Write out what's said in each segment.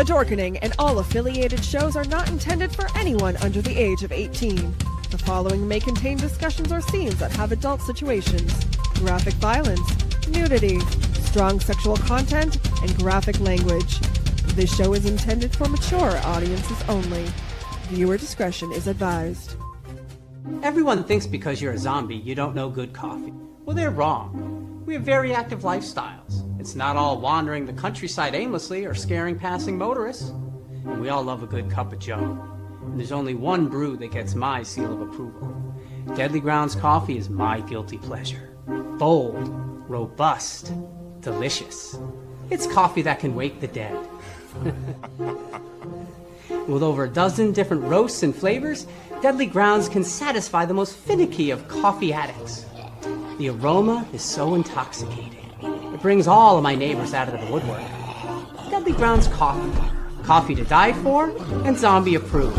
Dorkening and all affiliated shows are not intended for anyone under the age of 18. The following may contain discussions or scenes that have adult situations, graphic violence, nudity, strong sexual content, and graphic language. This show is intended for mature audiences only. Viewer discretion is advised. Everyone thinks because you're a zombie, you don't know good coffee. Well, they're wrong. We have very active lifestyles. It's not all wandering the countryside aimlessly or scaring passing motorists. And we all love a good cup of joe. And there's only one brew that gets my seal of approval. Deadly Grounds coffee is my guilty pleasure. Bold, robust, delicious. It's coffee that can wake the dead. With over a dozen different roasts and flavors, Deadly Grounds can satisfy the most finicky of coffee addicts. The aroma is so intoxicating. It brings all of my neighbors out of the woodwork. Deadly Grounds coffee. Coffee to die for and zombie approved.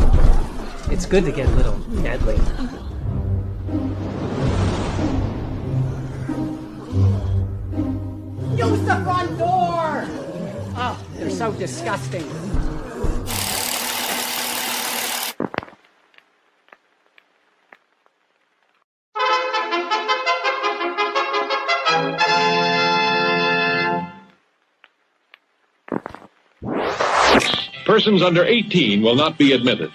It's good to get a little deadly. Use the front door! Oh, they're so disgusting. Persons under 18 will not be admitted.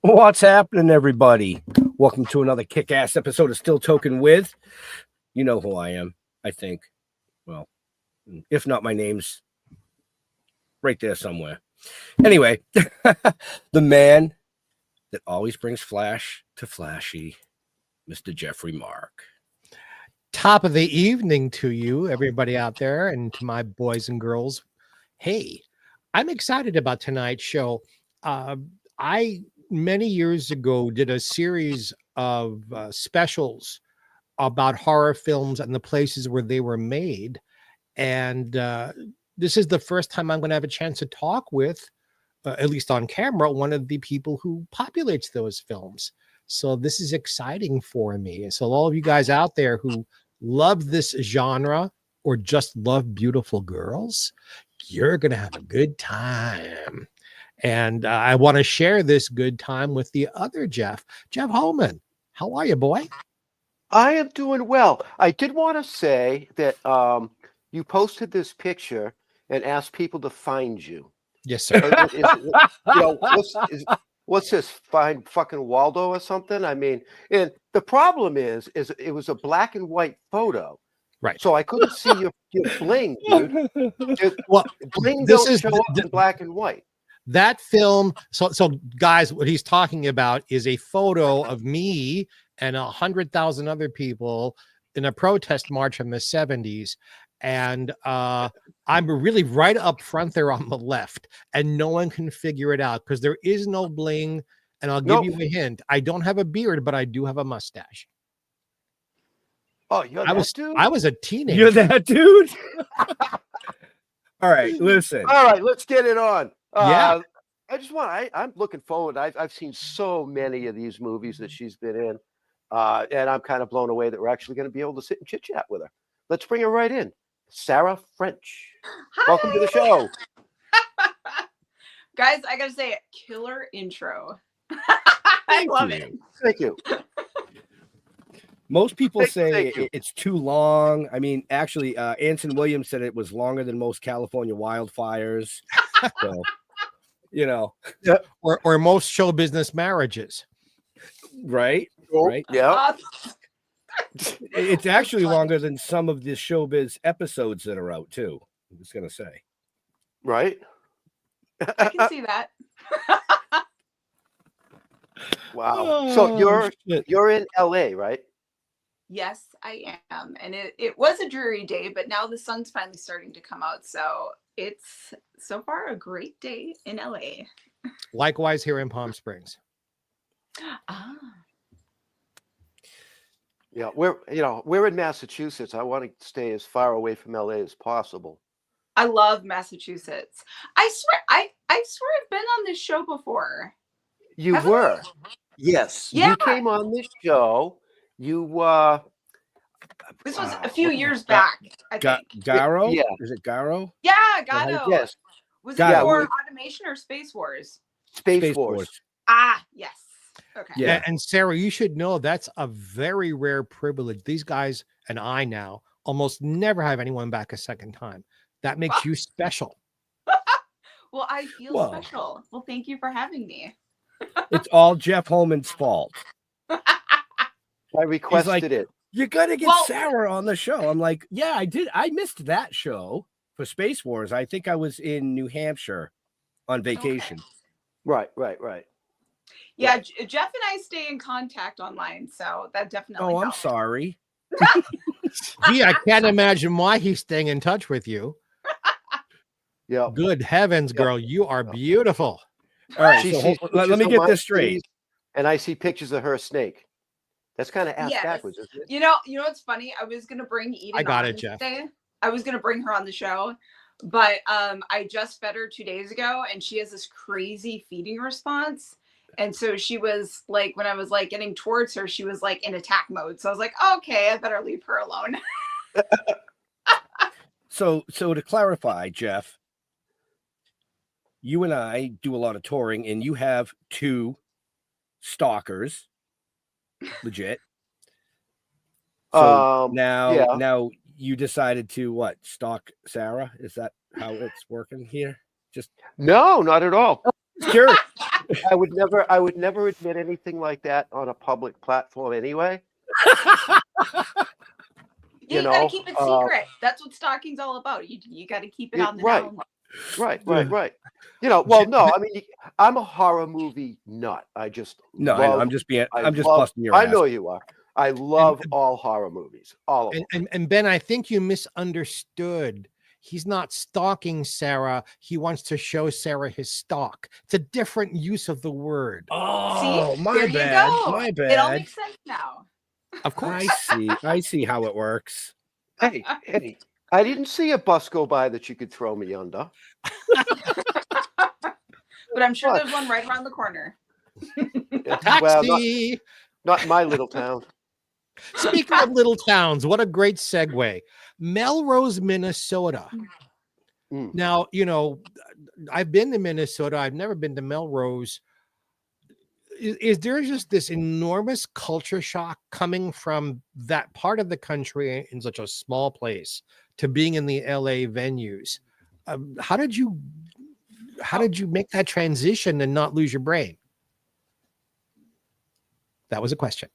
What's happening, everybody? Welcome to another kick-ass episode of Still Toking with. You know who I am, I think. Well, if not, my name's right there somewhere. Anyway, the man that always brings flash to flashy, Mr. Jeffrey Mark. Top of the evening to you, everybody out there, and to my boys and girls. Hey, I'm excited about tonight's show. Many years ago, did a series of specials about horror films and the places where they were made. And this is the first time I'm going to have a chance to talk with, at least on camera, one of the people who populates those films. So this is exciting for me. So all of you guys out there who love this genre or just love beautiful girls, you're going to have a good time. And I want to share this good time with the other Jeff Holman. How are you, boy? I am doing well. I did want to say that you posted this picture and asked people to find you. Yes, sir. What's this? Find fucking Waldo or something? I mean, and the problem is it was a black and white photo. Right. So I couldn't see your bling, dude. Well, bling don't show up in black and white. That film, so guys, what he's talking about is a photo of me and 100,000 other people in a protest march from the 70s. And I'm really right up front there on the left, and no one can figure it out because there is no bling. And I'll give you a hint. I don't have a beard, but I do have a mustache. Oh, you're that dude? I was a teenager. You're that dude? All right, listen. All right, let's get it on. Yeah. I'm looking forward. I've seen so many of these movies that she's been in. And I'm kind of blown away that we're actually going to be able to sit and chit chat with her. Let's bring her right in. Sarah French. Hi. Welcome to the show. Guys, I got to say, killer intro. I love it. Thank you. Most people Thank say you. it's too long. I mean, actually, Anson Williams said it was longer than most California wildfires. So, you know, or most show business marriages. right? Oh, Right? Yeah. It's actually longer than some of the showbiz episodes that are out too. I'm just gonna say. Right. I can see that. Wow. So you're in LA, right? Yes, I am. And it was a dreary day, but now the sun's finally starting to come out. So it's so far a great day in LA. Likewise here in Palm Springs. Ah. Yeah, we're in Massachusetts. I want to stay as far away from LA as possible. I love Massachusetts. I swear I've been on this show before. You Haven't were. Yes. Yeah. You came on this show. You This was a few years back, I think. Garo? Yeah. Is it Garo? Yeah, Gato. Yes. Was Gato. it for Automation or Space Wars? Space Force. Ah, yes. Okay. Yeah. And Sarah, you should know that's a very rare privilege. These guys and I now almost never have anyone back a second time. That makes you special. Well, I feel special. Well, thank you for having me. It's all Jeff Holman's fault. I requested it. You gotta get Sarah on the show. I'm like, yeah, I did. I missed that show for Space Wars. I think I was in New Hampshire on vacation. Right. Yeah, Jeff and I stay in contact online, so that definitely Oh, I'm helps. sorry. Gee, I can't imagine why he's staying in touch with you. Yeah. Good heavens, girl, you are beautiful. All right, She so sees let pictures me of get my this straight. snake, and I see pictures of her snake. That's kind of ass Yes. backwards, isn't it? You know what's funny? I was gonna bring Eden. I got on it, Jeff. today. I was gonna bring her on the show, but I just fed her 2 days ago, and she has this crazy feeding response. And so she was like, when I was like getting towards her, she was like in attack mode. So I was like, okay, I better leave her alone. So to clarify, Jeff, you and I do a lot of touring, and you have 2 stalkers, legit. So now you decided to stalk Sarah? Is that how it's working here? Just No, not at all. sure. I would never admit anything like that on a public platform anyway. You gotta keep it secret. That's what stalking's all about. You gotta keep it on the down low. Right. No, I mean, I'm a horror movie nut. I'm just busting your ass. I know you are. I love all horror movies. All of them. And Ben, I think you misunderstood. He's not stalking Sarah. He wants to show Sarah his stock. It's a different use of the word. Oh, See? my There bad. you go. My bad. It all makes sense now. Of course. I see how it works. Hey, I didn't see a bus go by that you could throw me under. But I'm sure there's one right around the corner. Taxi. Well, not in my little town. Speaking of little towns, what a great segue. Melrose, Minnesota. Now, I've been to Minnesota. I've never been to Melrose. Is there just this enormous culture shock coming from that part of the country in such a small place to being in the LA venues? How did you make that transition and not lose your brain? That was a question.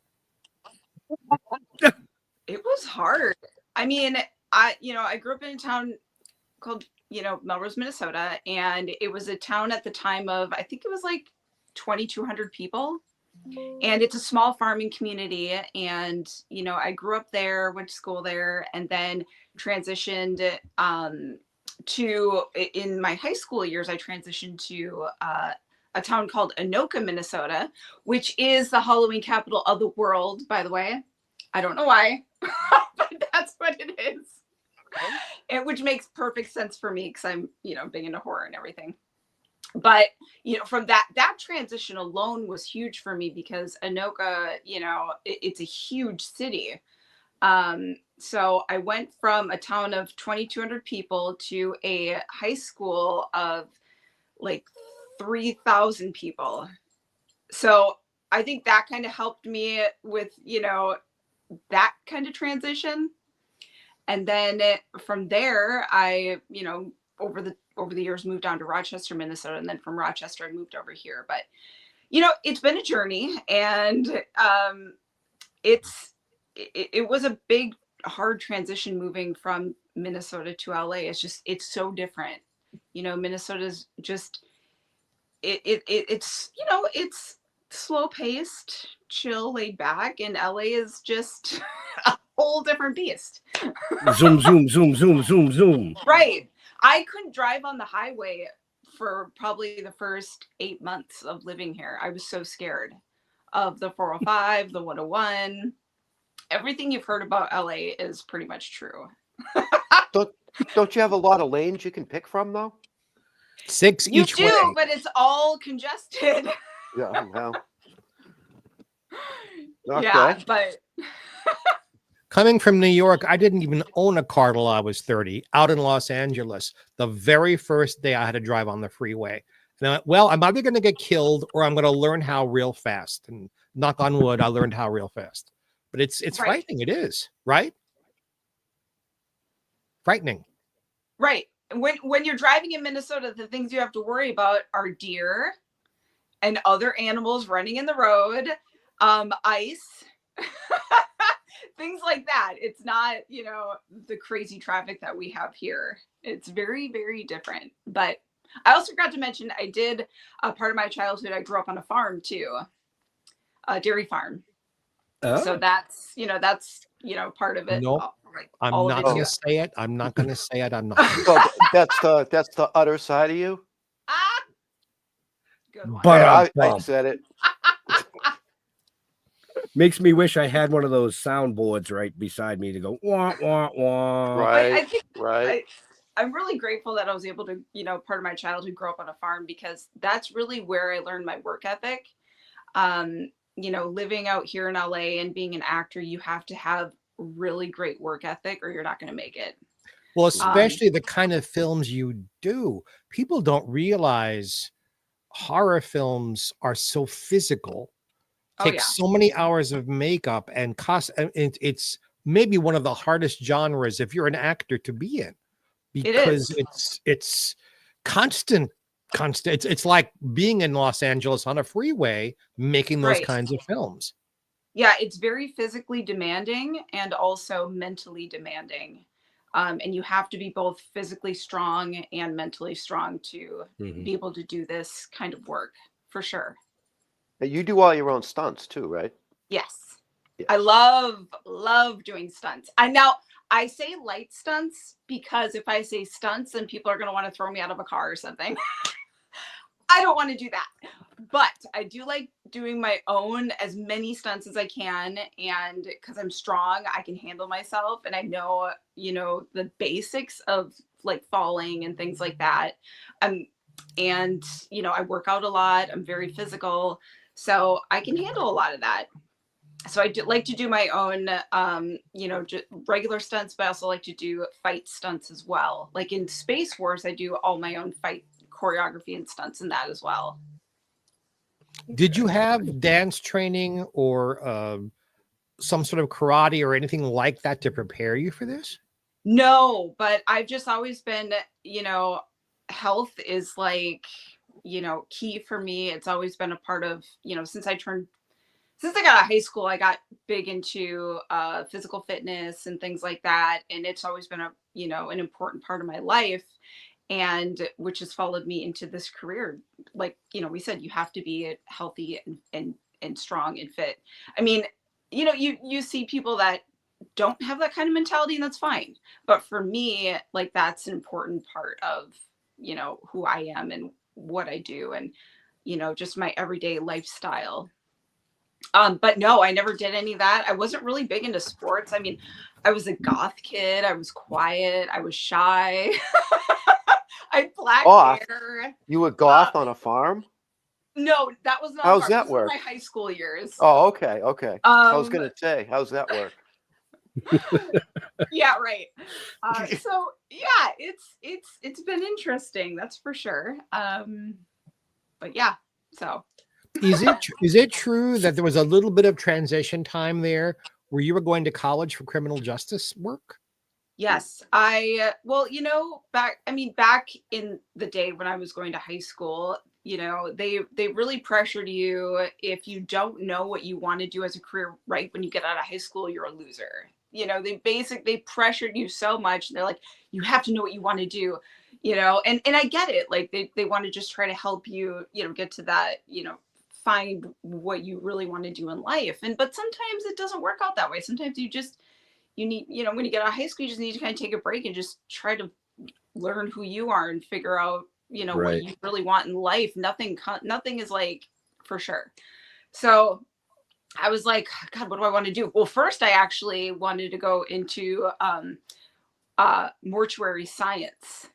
It was hard. I mean, I grew up in a town called, Melrose, Minnesota, and it was a town at the time of, I think it was like 2,200 people. And it's a small farming community. And, you know, I grew up there, went to school there, and then transitioned in my high school years, I transitioned to a town called Anoka, Minnesota, which is the Halloween capital of the world, by the way. I don't know why, but that's what it is. And which makes perfect sense for me because I'm, you know, big into horror and everything. But, you know, from that transition alone was huge for me because Anoka, you know, it's a huge city. So I went from a town of 2,200 people to a high school of like 3,000 people. So I think that kind of helped me with, you know, that kind of transition. And then from there, I, you know, over the years moved on to Rochester, Minnesota, and then from Rochester I moved over here. But you know, it's been a journey, and it was a big hard transition moving from Minnesota to LA. It's so different. You know, Minnesota's just it's, you know, it's slow paced, chill, laid back, and LA is just a whole different beast. Zoom, zoom, zoom, zoom, zoom, zoom. Right. I couldn't drive on the highway for probably the first 8 months of living here. I was so scared of the 405, the 101. Everything you've heard about LA is pretty much true. Don't you have a lot of lanes you can pick from, though? 6 You each do, way. but it's all congested. Yeah, well. Okay. Yeah, but Coming from New York, I didn't even own a car till I was 30, out in Los Angeles. The very first day I had to drive on the freeway. And I went, well, I'm either going to get killed or I'm going to learn how real fast. And knock on wood, I learned how real fast. But it's Right. frightening. It is, right? Frightening. right. When you're driving in Minnesota, the things you have to worry about are deer and other animals running in the road, ice, things like that. It's not, you know, the crazy traffic that we have here. It's very, very different. But I also forgot to mention, I did part of my childhood, I grew up on a farm too, a dairy farm. Oh. So that's, you know, part of it. Nope. Like, I'm all of not it going too. to say it. I'm not going to say it. I'm not. So that's the other side of you. Ah, good one. But Yeah, I bump. said it. Makes me wish I had one of those soundboards right beside me to go wah wah wah. Right. I think Right. I'm really grateful that I was able to, you know, part of my childhood grow up on a farm because that's really where I learned my work ethic. You know, living out here in LA and being an actor, you have to have really great work ethic or you're not going to make it. Well, especially the kind of films you do. People don't realize horror films are so physical. Oh, Take yeah. so many hours of makeup and cost. It's maybe one of the hardest genres if you're an actor to be in, because it's constant. It's like being in Los Angeles on a freeway making those Right. kinds of films. Yeah, it's very physically demanding and also mentally demanding. And you have to be both physically strong and mentally strong to be able to do this kind of work, for sure. Now, you do all your own stunts too, right? Yes. Yes. I love doing stunts. I say light stunts because if I say stunts, then people are going to want to throw me out of a car or something. I don't want to do that. But I do like doing my own as many stunts as I can. And because I'm strong, I can handle myself. And I know, you know, the basics of like falling and things like that. And, you know, I work out a lot. I'm very physical. So I can handle a lot of that. So I do like to do my own, you know, regular stunts, but I also like to do fight stunts as well. Like in Space Wars, I do all my own fight choreography and stunts in that as well. Did you have dance training or some sort of karate or anything like that to prepare you for this? No, but I've just always been, you know, health is like, you know, key for me. It's always been a part of, you know, since I got out of high school, I got big into physical fitness and things like that. And it's always been a, you know, an important part of my life. And which has followed me into this career. Like, you know, we said you have to be healthy and and strong and fit. I mean, you know, you see people that don't have that kind of mentality, and that's fine. But for me, like, that's an important part of, you know, who I am and what I do, and, you know, just my everyday lifestyle. But no, I never did any of that. I wasn't really big into sports. I mean, I was a goth kid. I was quiet. I was shy. I had black hair. You were goth on a farm? No, that was not. How's that This was work? my high school years. Oh, okay. I was gonna say, how's that work? Yeah, right. So yeah, it's been interesting, that's for sure. But yeah, so is it true that there was a little bit of transition time there where you were going to college for criminal justice work? yes, well, you know, back in the day when I was going to high school, you know, they really pressured you. If you don't know what you want to do as a career right when you get out of high school, you're a loser. You know, they pressured you so much. They're like, you have to know what you want to do, you know, and I get it. Like they want to just try to help you, you know, get to that, you know, find what you really want to do in life. But sometimes it doesn't work out that way. Sometimes you need, you know, when you get out of high school, you just need to kind of take a break and just try to learn who you are and figure out, you know, what you really want in life. Nothing is like for sure. So I was like, God, what do I want to do? Well, first I actually wanted to go into mortuary science,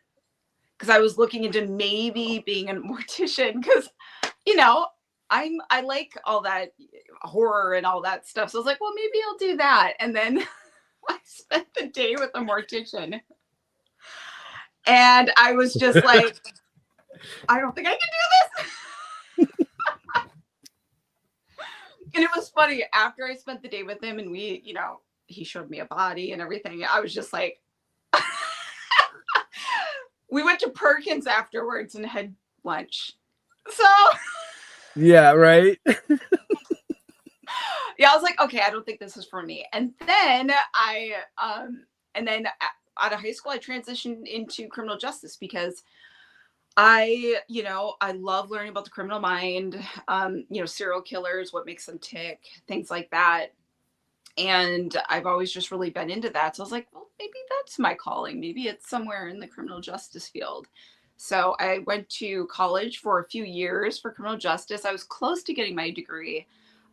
because I was looking into maybe being a mortician, because, you know, I like all that horror and all that stuff. So I was like, well, maybe I'll do that. And then I spent the day with a mortician, and I was just like, I don't think I can do this. And it was funny, after I spent the day with him and we, you know, he showed me a body and everything, I was just like, we went to Perkins afterwards and had lunch. So yeah, right. yeah, I was like, okay, I don't think this is for me. And then out of high school, I transitioned into criminal justice, because I love learning about the criminal mind, you know, serial killers, what makes them tick, things like that. And I've always just really been into that. So I was like, well, maybe that's my calling. Maybe it's somewhere in the criminal justice field. So I went to college for a few years for criminal justice. I was close to getting my degree.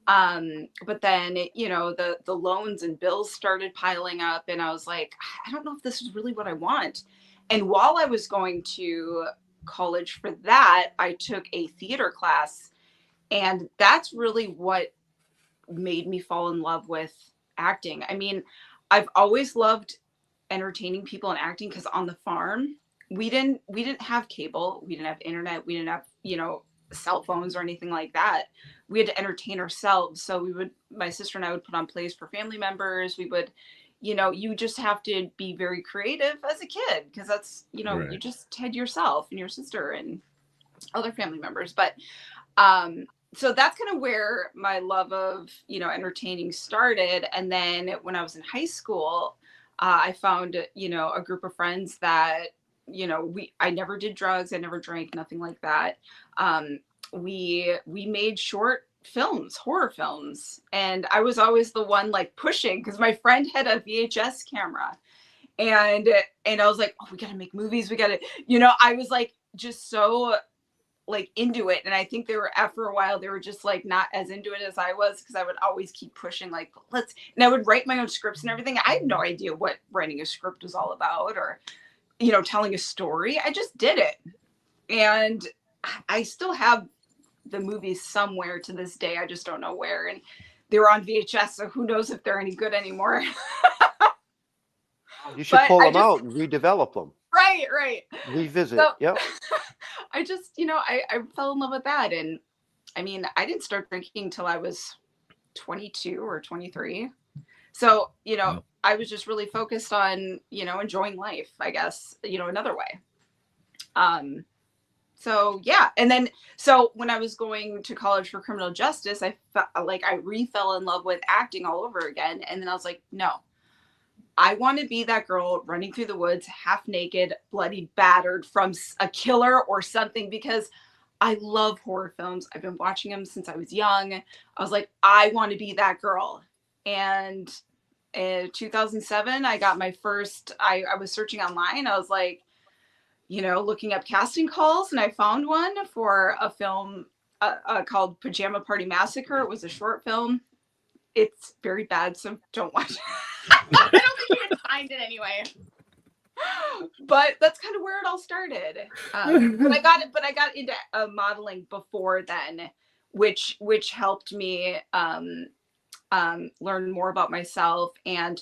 But then, you know, the loans and bills started piling up, and I was like, I don't know if this is really what I want. And while I was going to college for that, I took a theater class, and that's really what made me fall in love with acting. I mean, I've always loved entertaining people and acting, because on the farm, we didn't have cable, we didn't have internet, we didn't have, you know, cell phones or anything like that. We had to entertain ourselves. So my sister and I would put on plays for family members. We would, you know, you just have to be very creative as a kid, because that's, you know, you just had yourself and your sister and other family members. But so that's kind of where my love of, you know, entertaining started. And then when I was in high school, I found, you know, a group of friends that, you know, I never did drugs, I never drank, nothing like that. We made short films, horror films, and I was always the one like pushing, because my friend had a VHS camera, and I was like, oh, we gotta make movies, we gotta, you know, I was like just so like into it. And I think they were, after a while, they were just like not as into it as I was, because I would always keep pushing, like, and I would write my own scripts and everything. I had no idea what writing a script was all about, or, you know, telling a story. I just did it. And I still have the movies somewhere to this day. I just don't know where. And they were on VHS, so who knows if they're any good anymore. You should pull them out and redevelop them. Right. Revisit. So, yep. I just, you know, I fell in love with that. And I mean, I didn't start drinking till I was 22 or 23. So, you know, I was just really focused on, you know, enjoying life, I guess, you know, another way. So yeah. And then, so when I was going to college for criminal justice, I felt like I fell in love with acting all over again. And then I was like, no, I want to be that girl running through the woods, half naked, bloody, battered from a killer or something, because I love horror films. I've been watching them since I was young. I was like, I want to be that girl. And in 2007, I got my first, I was searching online. I was like, looking up casting calls, and I found one for a film called Pajama Party Massacre. It was a short film. It's very bad, so don't watch it. I don't think you can find it anyway. But that's kind of where it all started. But I got into modeling before then, which helped me learn more about myself and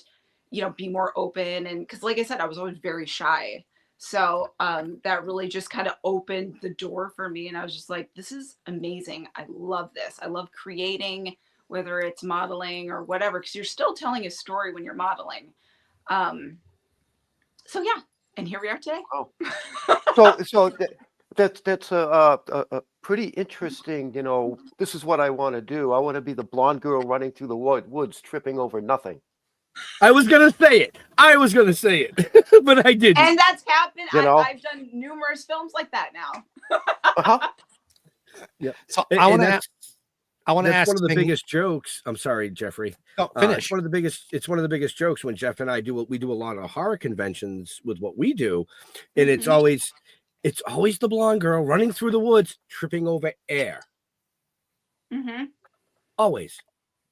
be more open. And because, like I said, I was always very shy, so that really just kind of opened the door for me. And I was just like, this is amazing. I love this. I love creating, whether it's modeling or whatever, because you're still telling a story when you're modeling. So yeah, and here we are today. Oh, so that's a pretty interesting. This is what I want to do. I want to be the blonde girl running through the woods, tripping over nothing. I was gonna say it, but I didn't. And that's happened. I've done numerous films like that now. Uh-huh. Yeah. So I want to ask. One of the biggest jokes. I'm sorry, Jeffrey. No, finish. It's one of the biggest jokes when Jeff and I do what we do a lot of horror conventions with what we do, and it's always the blonde girl running through the woods, tripping over air. Mm-hmm. Always.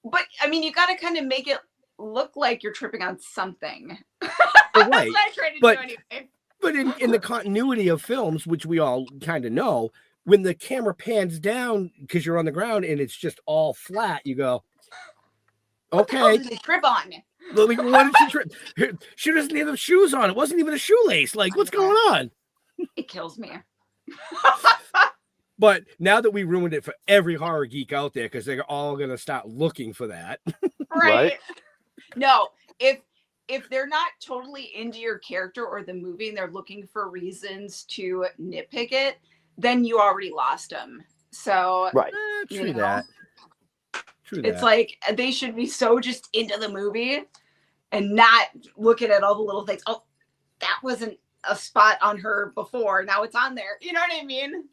But I mean, you got to kind of make it look like you're tripping on something. Right. That's what I try to do anyway. But in the continuity of films, which we all kind of know, when the camera pans down because you're on the ground and it's just all flat, you go, okay. What did they trip on? Like, what did she trip? She doesn't even have shoes on. It wasn't even a shoelace. Like, what's going on? It kills me. But now that we ruined it for every horror geek out there, because they're all going to start looking for that. Right. No, if they're not totally into your character or the movie and they're looking for reasons to nitpick it, then you already lost them. So right. True that. It's like they should be so just into the movie and not looking at all the little things. Oh, that wasn't a spot on her before. Now it's on there. You know what I mean?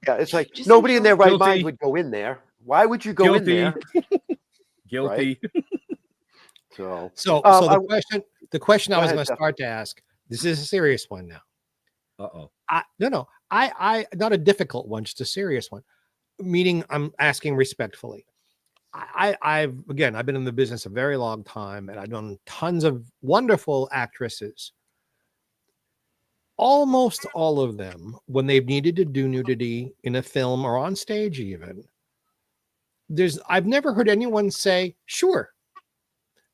Yeah, it's like just nobody in their right Guilty. mind would go in there. Why would you go in there? Guilty. Right? So the question I was going to start to ask. This is a serious one now. Uh-oh. I not a difficult one, just a serious one. Meaning, I'm asking respectfully. I've been in the business a very long time, and I've done tons of wonderful actresses. Almost all of them, when they've needed to do nudity in a film or on stage, even I've never heard anyone say, "Sure."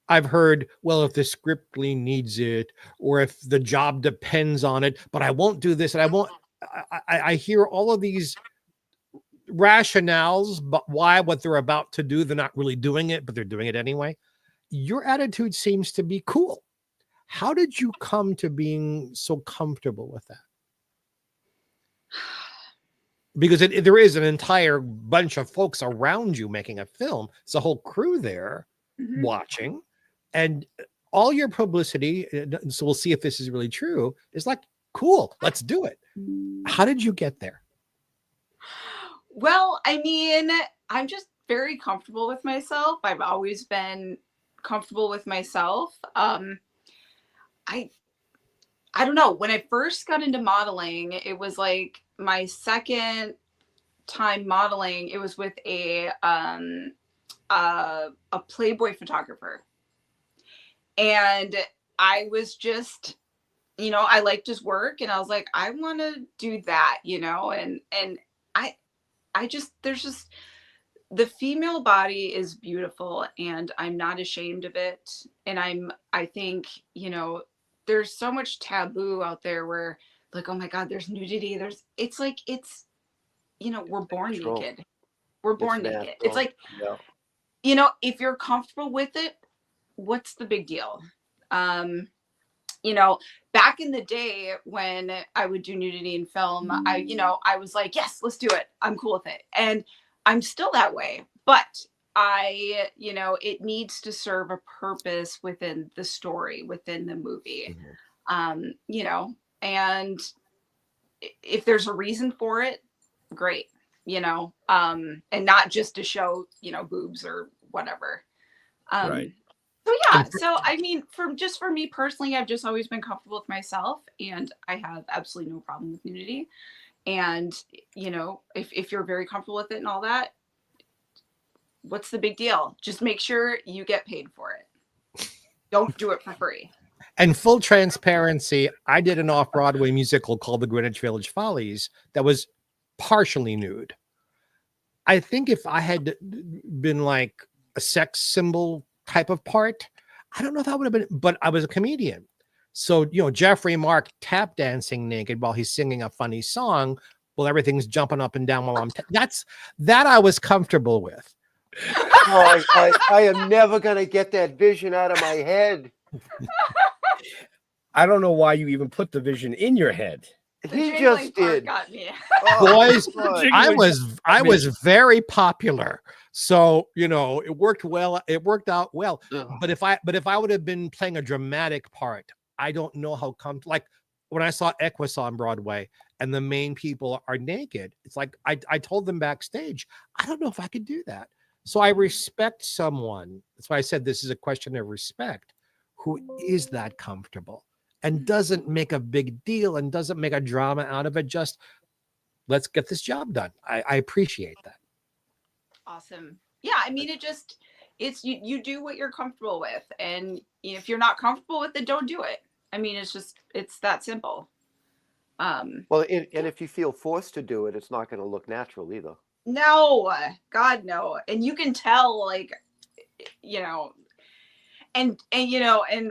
I've heard, well, if the script needs it, or if the job depends on it, but I won't do this, and I won't. I hear all of these rationales, but why what they're about to do, they're not really doing it, but they're doing it anyway. Your attitude seems to be cool. How did you come to being so comfortable with that? Because there is an entire bunch of folks around you making a film. It's a whole crew there watching. And all your publicity, so we'll see if this is really true, is like, cool, let's do it. How did you get there? Well, I mean, I'm just very comfortable with myself. I've always been comfortable with myself. I don't know. When I first got into modeling, it was like my second time modeling. It was with a Playboy photographer. And I was just, I liked his work, and I was like, I want to do that, and there's just, the female body is beautiful, and I'm not ashamed of it. And I think, there's so much taboo out there where like, oh my God, there's nudity. We're born naked. We're born naked. It's like, if you're comfortable with it, what's the big deal? Back in the day when I would do nudity in film, I was like, yes, let's do it. I'm cool with it. And I'm still that way, but it needs to serve a purpose within the story, within the movie. And if there's a reason for it, great, and not just to show, boobs or whatever. Right. So yeah, so I mean, for me personally, I've just always been comfortable with myself, and I have absolutely no problem with nudity. And if you're very comfortable with it and all that, what's the big deal? Just make sure you get paid for it. Don't do it for free. And full transparency, I did an off-Broadway musical called The Greenwich Village Follies that was partially nude. I think if I had been like a sex symbol type of part, I don't know if I would have been, but I was a comedian. So, Jeffrey Mark tap dancing naked while he's singing a funny song, while everything's jumping up and down while I'm, that I was comfortable with. I am never going to get that vision out of my head. I don't know why you even put the vision in your head. He just did. Got me. Boys, I was very popular. So, it worked well. It worked out well. Ugh. But if I would have been playing a dramatic part, I don't know how come, like when I saw Equus on Broadway and the main people are naked, it's like, I told them backstage, I don't know if I could do that. So I respect someone. That's why I said this is a question of respect, who is that comfortable and doesn't make a big deal and doesn't make a drama out of it. Just let's get this job done. I appreciate that. Awesome. Yeah. I mean, it's you do what you're comfortable with. And if you're not comfortable with it, don't do it. I mean, it's that simple. Well, and if you feel forced to do it, it's not going to look natural either. No, God, no. And you can tell, like, and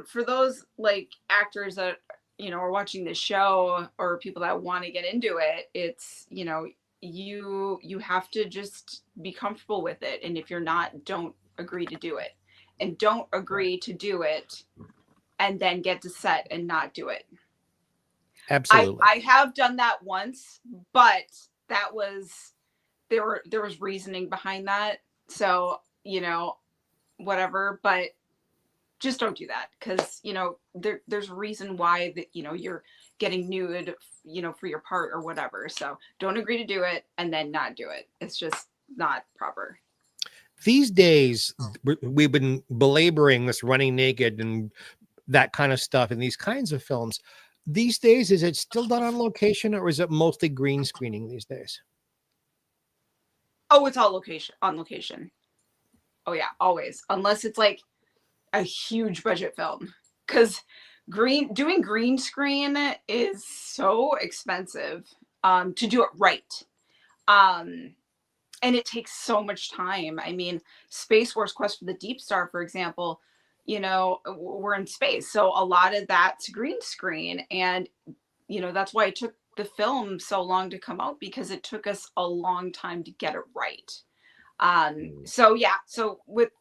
for those like actors that, are watching this show or people that want to get into it, it's, you have to just be comfortable with it. And if you're not, don't agree to do it, and don't agree to do it and then get to set and not do it. Absolutely. I have done that once, but that was, there was reasoning behind that. So, whatever, but just don't do that. Cause there's a reason why that, you're getting nude, for your part or whatever. So don't agree to do it and then not do it. It's just not proper. These days, we've been belaboring this running naked and that kind of stuff in these kinds of films. These days, is it still done on location or is it mostly green screening these days? Oh, it's all on location. Oh yeah, always. Unless it's like a huge budget film. Because doing green screen is so expensive to do it right. And it takes so much time. I mean, Space Force Quest for the Deep Star, for example, we're in space. So a lot of that's green screen. And, that's why it took the film so long to come out, because it took us a long time to get it right. So yeah, so with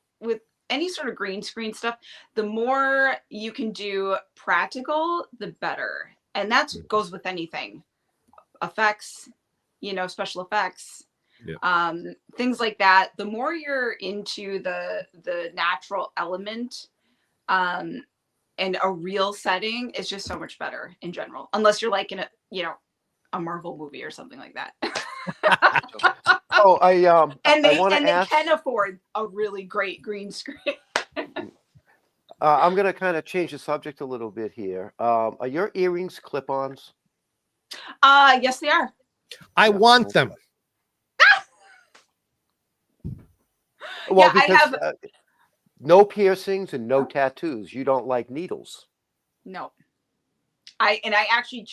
any sort of green screen stuff, the more you can do practical, the better. And that goes with anything. Effects, special effects, things like that. The more you're into the natural element, and a real setting is just so much better in general, unless you're like in a Marvel movie or something like that. Oh, and they ask, can afford a really great green screen. I'm going to kind of change the subject a little bit here. Are your earrings clip-ons? Yes, they are. I want them. Well, yeah, because I have. No piercings and no tattoos. You don't like needles. No. I actually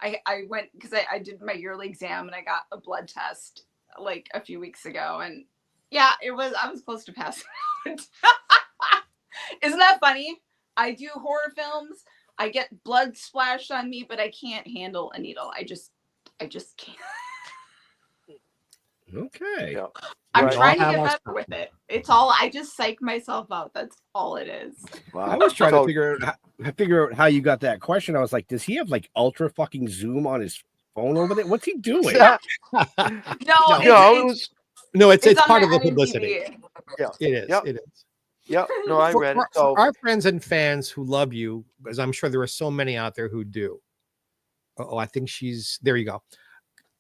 I went, because I did my yearly exam and I got a blood test like a few weeks ago, and yeah, I was close to passing out. Isn't that funny? I do horror films. I get blood splashed on me, but I can't handle a needle. I just can't. Okay. Yeah. I'm Right. trying to get better with it. It's all, I just psych myself out. That's all it is. Wow. I was trying to figure out how you got that question. I was like, does he have like ultra fucking zoom on his phone over there? What's he doing? No, it's on part my of the IMDb. publicity. Yeah. It is. Yep. It is. Yep. No, I read it. So For our friends and fans who love you, because I'm sure there are so many out there who do. Oh, I think there you go.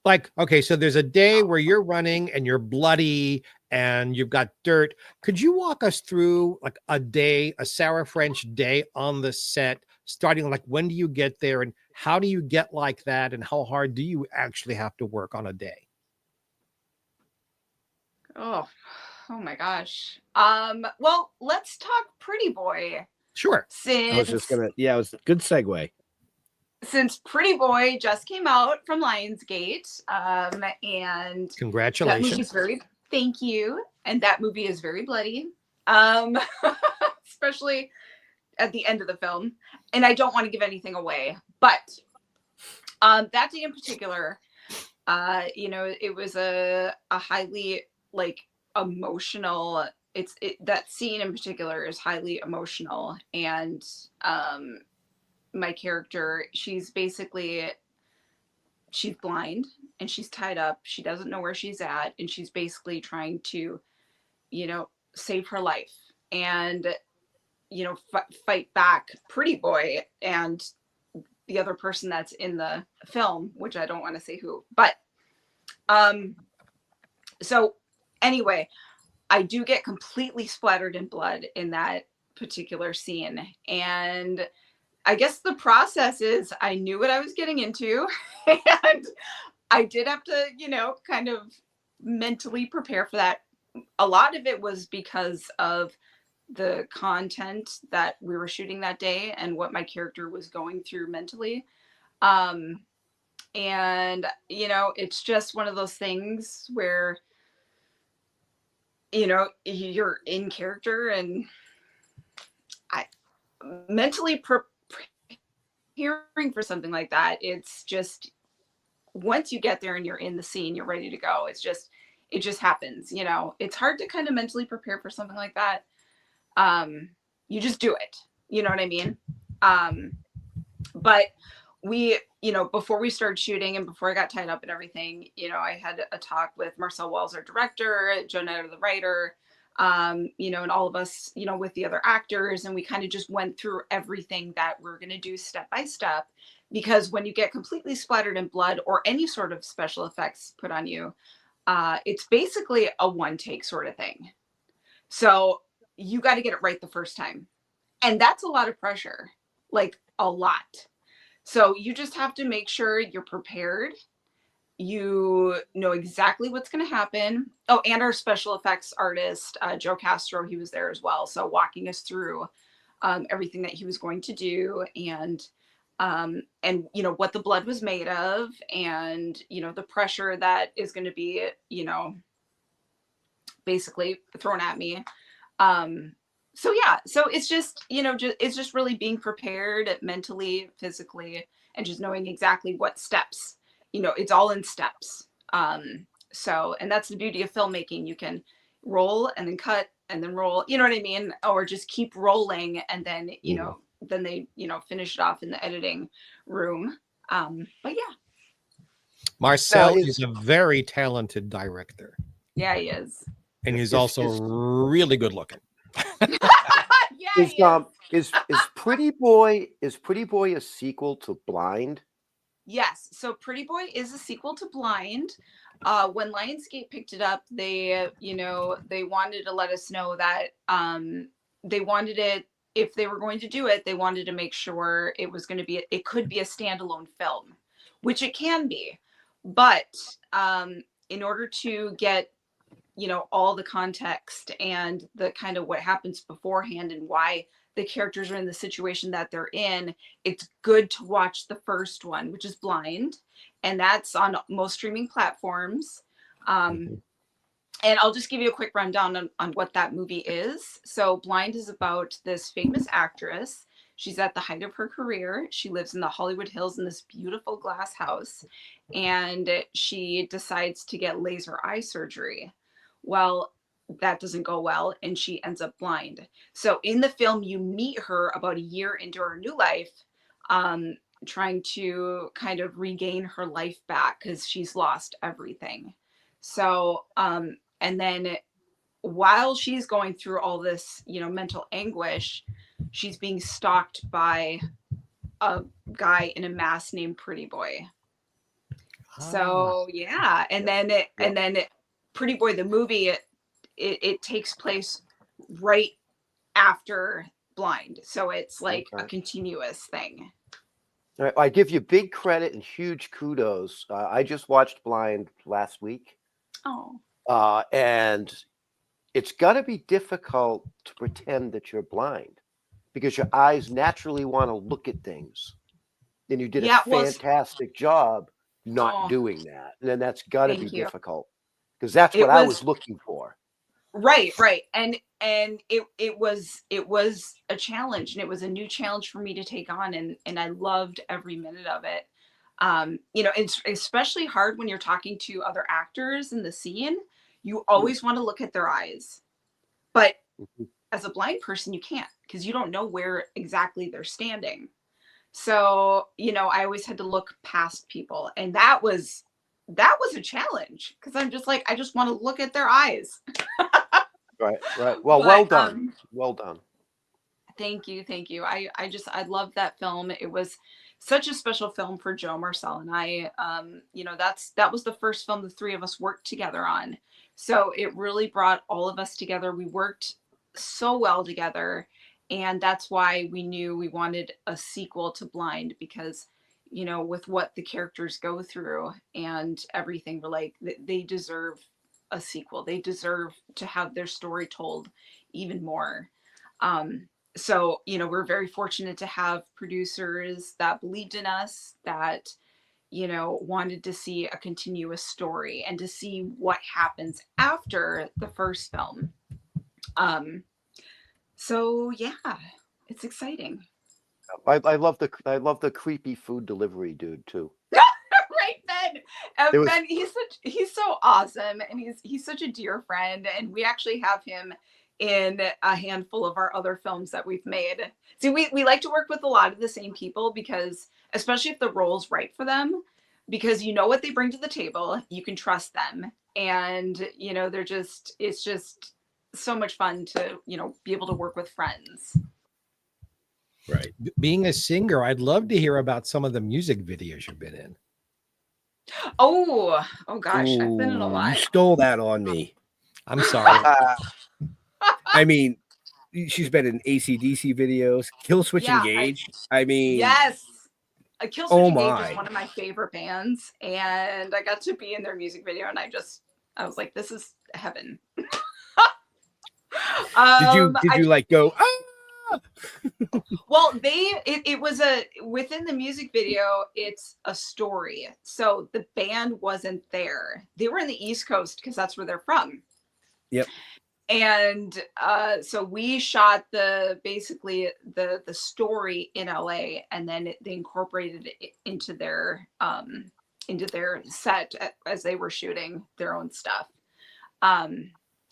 Like, okay, so there's a day where you're running and you're bloody and you've got dirt. Could you walk us through like a day, a Sarah French day on the set, starting like when do you get there and how do you get like that and how hard do you actually have to work on a day? Oh, oh my gosh. Well, let's talk Pretty Boy. Sure. I was just gonna, yeah, it was a good segue. Since Pretty Boy just came out from Lionsgate, and Congratulations. that movie's very, thank you. And that movie is very bloody, especially at the end of the film. And I don't want to give anything away, but that day in particular, it was a highly like emotional. That scene in particular is highly emotional, and my character, she's blind and she's tied up. She doesn't know where she's at, and she's basically trying to, save her life and, fight back Pretty Boy and the other person that's in the film, which I don't want to say who, but, so anyway, I do get completely splattered in blood in that particular scene. And I guess the process is I knew what I was getting into, and I did have to, kind of mentally prepare for that. A lot of it was because of the content that we were shooting that day and what my character was going through mentally. And, it's just one of those things where, you're in character, and I mentally preparing for something like that. It's just, once you get there and you're in the scene, you're ready to go. It just happens, it's hard to kind of mentally prepare for something like that. You just do it, you know what I mean? But we, before we started shooting and before I got tied up and everything, I had a talk with Marcel Wells, our director, Jonetta, the writer, and all of us, with the other actors. And we kind of just went through everything that we're going to do step by step, because when you get completely splattered in blood or any sort of special effects put on you, it's basically a one take sort of thing. So you got to get it right the first time. And that's a lot of pressure, like a lot. So you just have to make sure you're prepared. You know exactly what's going to happen. Oh, and our special effects artist, Joe Castro, he was there as well. So walking us through everything that he was going to do, and what the blood was made of, and, the pressure that is going to be, basically thrown at me. So yeah, so it's just, it's just really being prepared mentally, physically, and just knowing exactly what steps, it's all in steps. So, and that's the beauty of filmmaking. You can roll and then cut and then roll, you know what I mean? Or just keep rolling, and then, then they, finish it off in the editing room. But yeah. Marcel is a very talented director. Yeah, he is. And he's also really good looking. Yeah, is Pretty Boy a sequel to Blind? Yes. So Pretty Boy is a sequel to Blind. When Lionsgate picked it up, they wanted to let us know that they wanted it, if they were going to do it, they wanted to make sure it was going to be, it could be a standalone film, which it can be. But in order to get, all the context and the kind of what happens beforehand and why the characters are in the situation that they're in, it's good to watch the first one, which is Blind. And that's on most streaming platforms. And I'll just give you a quick rundown on what that movie is. So Blind is about this famous actress. She's at the height of her career. She lives in the Hollywood Hills in this beautiful glass house. And she decides to get laser eye surgery. Well, that doesn't go well, and she ends up blind. So in the film, you meet her about a year into her new life, trying to kind of regain her life back because she's lost everything. So, and then while she's going through all this, mental anguish, she's being stalked by a guy in a mask named Pretty Boy. So yeah, and then Pretty Boy the movie, it takes place right after Blind, so it's like a continuous thing. All right, I give you big credit and huge kudos. I just watched Blind last week. Oh. And it's got to be difficult to pretend that you're blind because your eyes naturally want to look at things. And you did a fantastic job not doing that. And then that's got to be difficult because that's what I was looking for. Right. And it was a challenge, and it was a new challenge for me to take on, and I loved every minute of it. You know, it's especially hard when you're talking to other actors in the scene. You always want to look at their eyes, but as a blind person, you can't, because you don't know where exactly they're standing. So, you know, I always had to look past people, and that was a challenge, because I'm just like, I just want to look at their eyes. Right. Well, well done. Well done. Thank you. I loved that film. It was such a special film for Joe, Marcel, and I. You know, that was the first film the three of us worked together on. So it really brought all of us together. We worked so well together, and that's why we knew we wanted a sequel to Blind, because, you know, with what the characters go through and everything, we're like, they deserve a sequel. They deserve to have their story told even more. So, you know, we're very fortunate to have producers that believed in us, that, you know, wanted to see a continuous story and to see what happens after the first film. So yeah, it's exciting. I love the creepy food delivery dude too. Right, Ben. Ben, he's so awesome, and he's such a dear friend, and we actually have him in a handful of our other films that we've made. See, we like to work with a lot of the same people, because especially if the role's right for them, because you know what they bring to the table, you can trust them, and you know, it's just so much fun to, you know, be able to work with friends. Right. Being a singer, I'd love to hear about some of the music videos you've been in. Oh gosh, I've been in a lot. You stole that on me. I'm sorry. I mean, she's been in AC/DC videos, Killswitch Engage. Yes. Killswitch Engage is one of my favorite bands, and I got to be in their music video, and I was like, this is heaven. Did you like go? Ah! Well, it was within the music video, it's a story. So the band wasn't there. They were in the East Coast, because that's where they're from. Yep. And so we shot basically the story in LA, and then they incorporated it into their set as they were shooting their own stuff.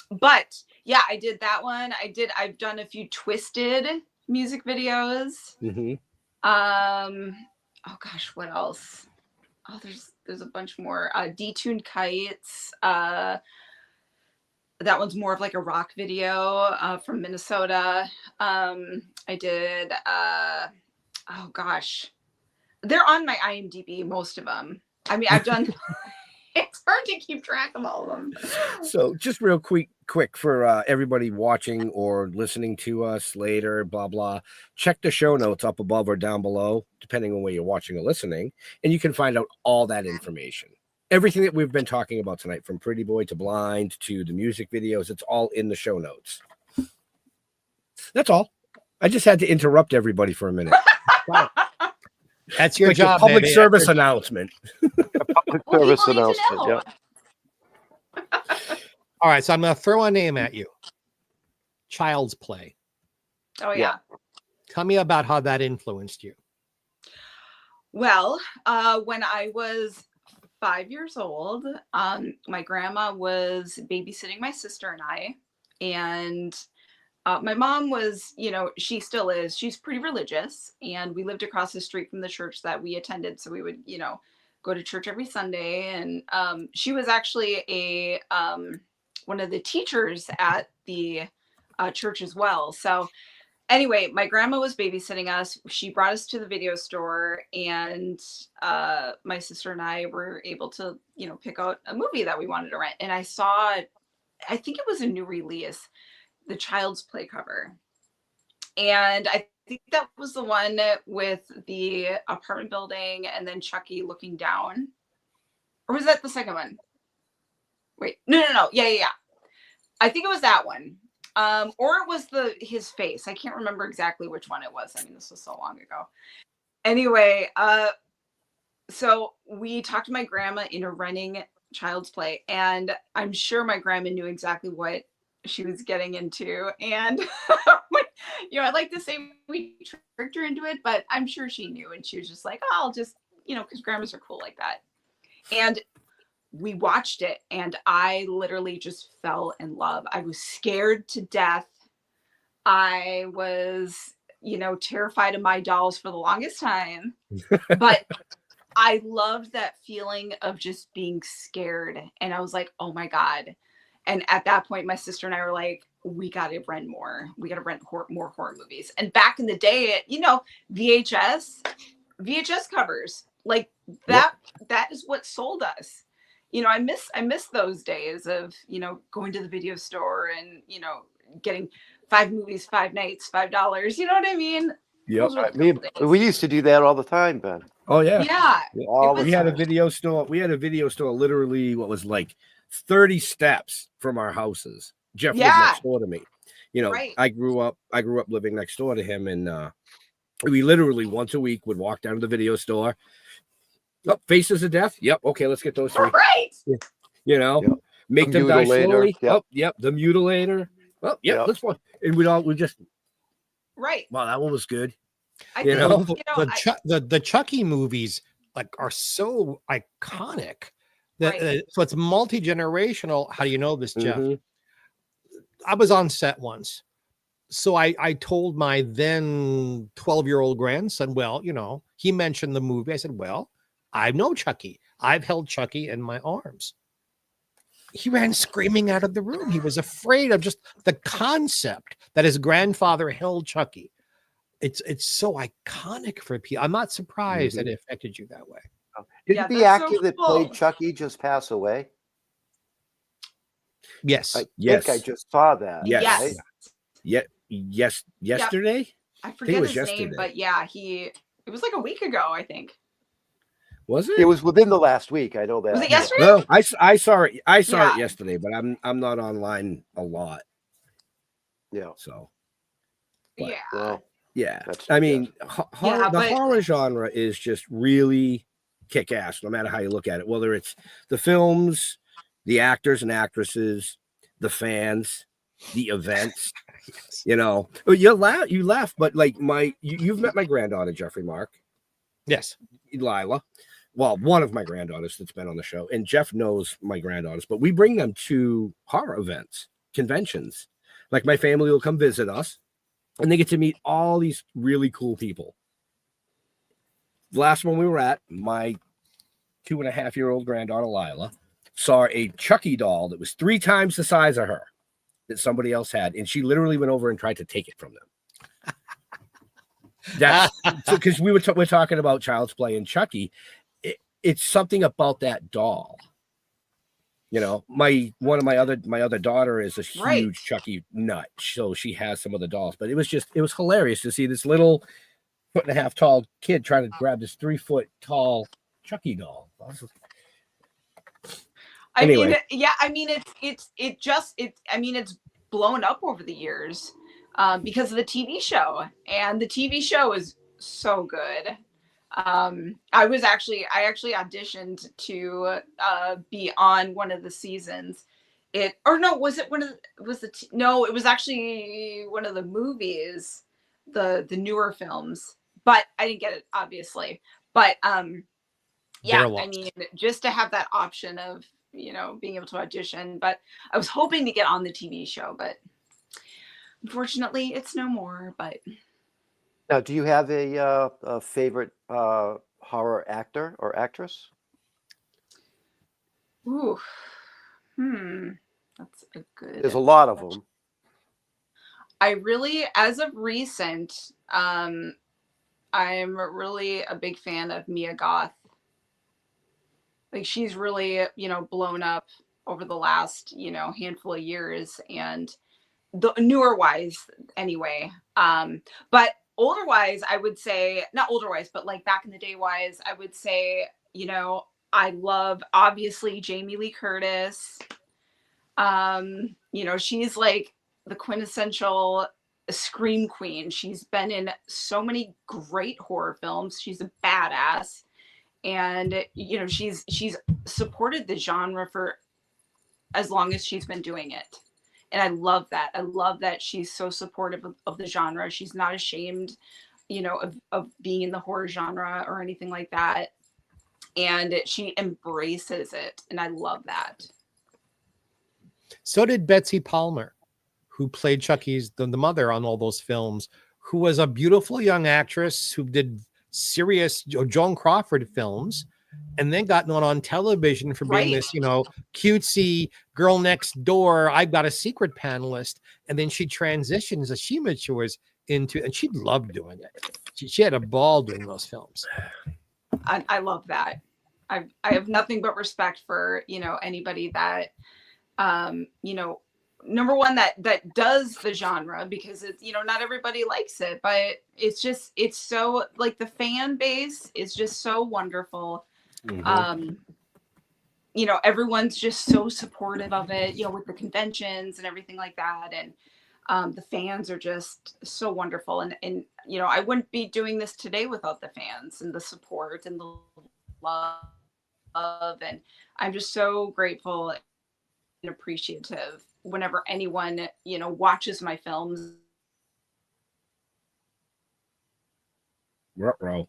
But yeah, I did that one. I've done a few Twisted music videos. Mm-hmm. Oh gosh, what else? Oh, there's a bunch more. Detuned Kites. That one's more of like a rock video from Minnesota. I did, oh gosh, they're on my IMDb, most of them. I mean, I've done, it's hard to keep track of all of them. So just real quick for everybody watching or listening to us later, blah, blah, check the show notes up above or down below, depending on where you're watching or listening, and you can find out all that information. Everything that we've been talking about tonight, from Pretty Boy to Blind to the music videos, it's all in the show notes. That's all. I just had to interrupt everybody for a minute. Wow. That's your like job. A public service announcement. Public service announcement. Yeah. All right, so I'm going to throw a name at you. Child's Play. Oh yeah. Tell me about how that influenced you. Well, when I was 5 years old, my grandma was babysitting my sister and I, and my mom was, you know, she still is, she's pretty religious, and we lived across the street from the church that we attended, so we would, you know, go to church every Sunday. And she was actually one of the teachers at the church as well. So anyway, my grandma was babysitting us. She brought us to the video store, and my sister and I were able to, pick out a movie that we wanted to rent. And I saw, I think it was a new release, the Child's Play cover. And I think that was the one with the apartment building and then Chucky looking down. Or was that the second one? Wait, no. Yeah. I think it was that one. Or it was his face. I can't remember exactly which one it was. I mean, this was so long ago. Anyway, so we talked to my grandma into renting Child's Play, and I'm sure my grandma knew exactly what she was getting into. And I'd like to say we tricked her into it, but I'm sure she knew, and she was just like, oh, I'll just, because grandmas are cool like that. And we watched it, and I literally just fell in love. I was scared to death. I was, terrified of my dolls for the longest time, but I loved that feeling of just being scared. And I was like, oh my God. And at that point, my sister and I were like, we got to rent more. We got to rent more horror movies. And back in the day, VHS covers, like that is what sold us. I miss those days of, going to the video store and, getting 5 movies, 5 nights, $5. You know what I mean? Yep. We used to do that all the time, Ben. Oh yeah. Yeah. We had a video store. We had a video store literally what was like 30 steps from our houses. Jeff lived next door to me. Right. I grew up living next door to him, and we literally once a week would walk down to the video store. Oh, Faces of Death. Yep. Okay, let's get those 3. Right. Make them die slowly. Yep. Oh, yep. The Mutilator. Oh, yep. Let's watch. And we just. Right. Wow, that one was good. The Chucky movies are so iconic that so it's multi-generational. How do you know this, Jeff? Mm-hmm. I was on set once, so I told my then 12-year-old grandson, well, he mentioned the movie. I said, well, I know Chucky. I've held Chucky in my arms. He ran screaming out of the room. He was afraid of just the concept that his grandfather held Chucky. It's so iconic for people. I'm not surprised that it affected you that way. Didn't the actor that played Chucky just pass away? Yes. I think I just saw that. Yes. Right? Yes. Yesterday? I forget his yesterday. name, but yeah, it was like a week ago, I think. Was it? It was within the last week. I know that. Was it yesterday? No, I saw it. I saw it yesterday, but I'm not online a lot. Yeah. So. Yeah. Well, yeah. I mean, the horror genre is just really kick-ass, no matter how you look at it. Whether it's the films, the actors and actresses, the fans, the events. You laugh, but like you've met my granddaughter, Jeffrey Mark. Yes. Lila. Well, one of my granddaughters that's been on the show, and Jeff knows my granddaughters, but we bring them to horror events, conventions. Like my family will come visit us, and they get to meet all these really cool people. The last one we were at, my 2.5-year-old granddaughter Lila saw a Chucky doll that was 3 times the size of her that somebody else had, and she literally went over and tried to take it from them. That's because we're talking about Child's Play and Chucky. It's something about that doll. My other daughter is a huge Chucky nut, so she has some of the dolls. But it was hilarious to see this little 1.5 tall kid trying to grab this 3 tall Chucky doll. It's blown up over the years because of the TV show, and the TV show is so good. I actually auditioned to be on one of the seasons. It was actually one of the movies, the newer films, but I didn't get it, obviously. But just to have that option of being able to audition, but I was hoping to get on the TV show, but unfortunately it's no more. But now, do you have a favorite horror actor or actress? Ooh, that's a good. There's a lot of them. I really, as of recent, I'm really a big fan of Mia Goth. Like she's really, blown up over the last, handful of years, and the newer wise anyway. But older wise, I would say, not older wise, but like back in the day wise, I would say, I love obviously Jamie Lee Curtis. She's like the quintessential scream queen. She's been in so many great horror films. She's a badass. And she's supported the genre for as long as she's been doing it. And I love that. I love that she's so supportive of the genre. She's not ashamed, of being in the horror genre or anything like that. And she embraces it. And I love that. So did Betsy Palmer, who played Chucky's the mother on all those films, who was a beautiful young actress who did serious Joan Crawford films, and then got known on television for being this, cutesy girl next door, I've got a secret panelist. And then she transitions as she matures into, and she loved doing it. She had a ball doing those films. I love that. I have nothing but respect for, anybody that, number one, that does the genre, because it's, not everybody likes it, but it's so, like, the fan base is just so wonderful. Mm-hmm. Everyone's just so supportive of it, with the conventions and everything like that. And the fans are just so wonderful. And I wouldn't be doing this today without the fans and the support and the love. And I'm just so grateful and appreciative whenever anyone, watches my films. Ruh-roh.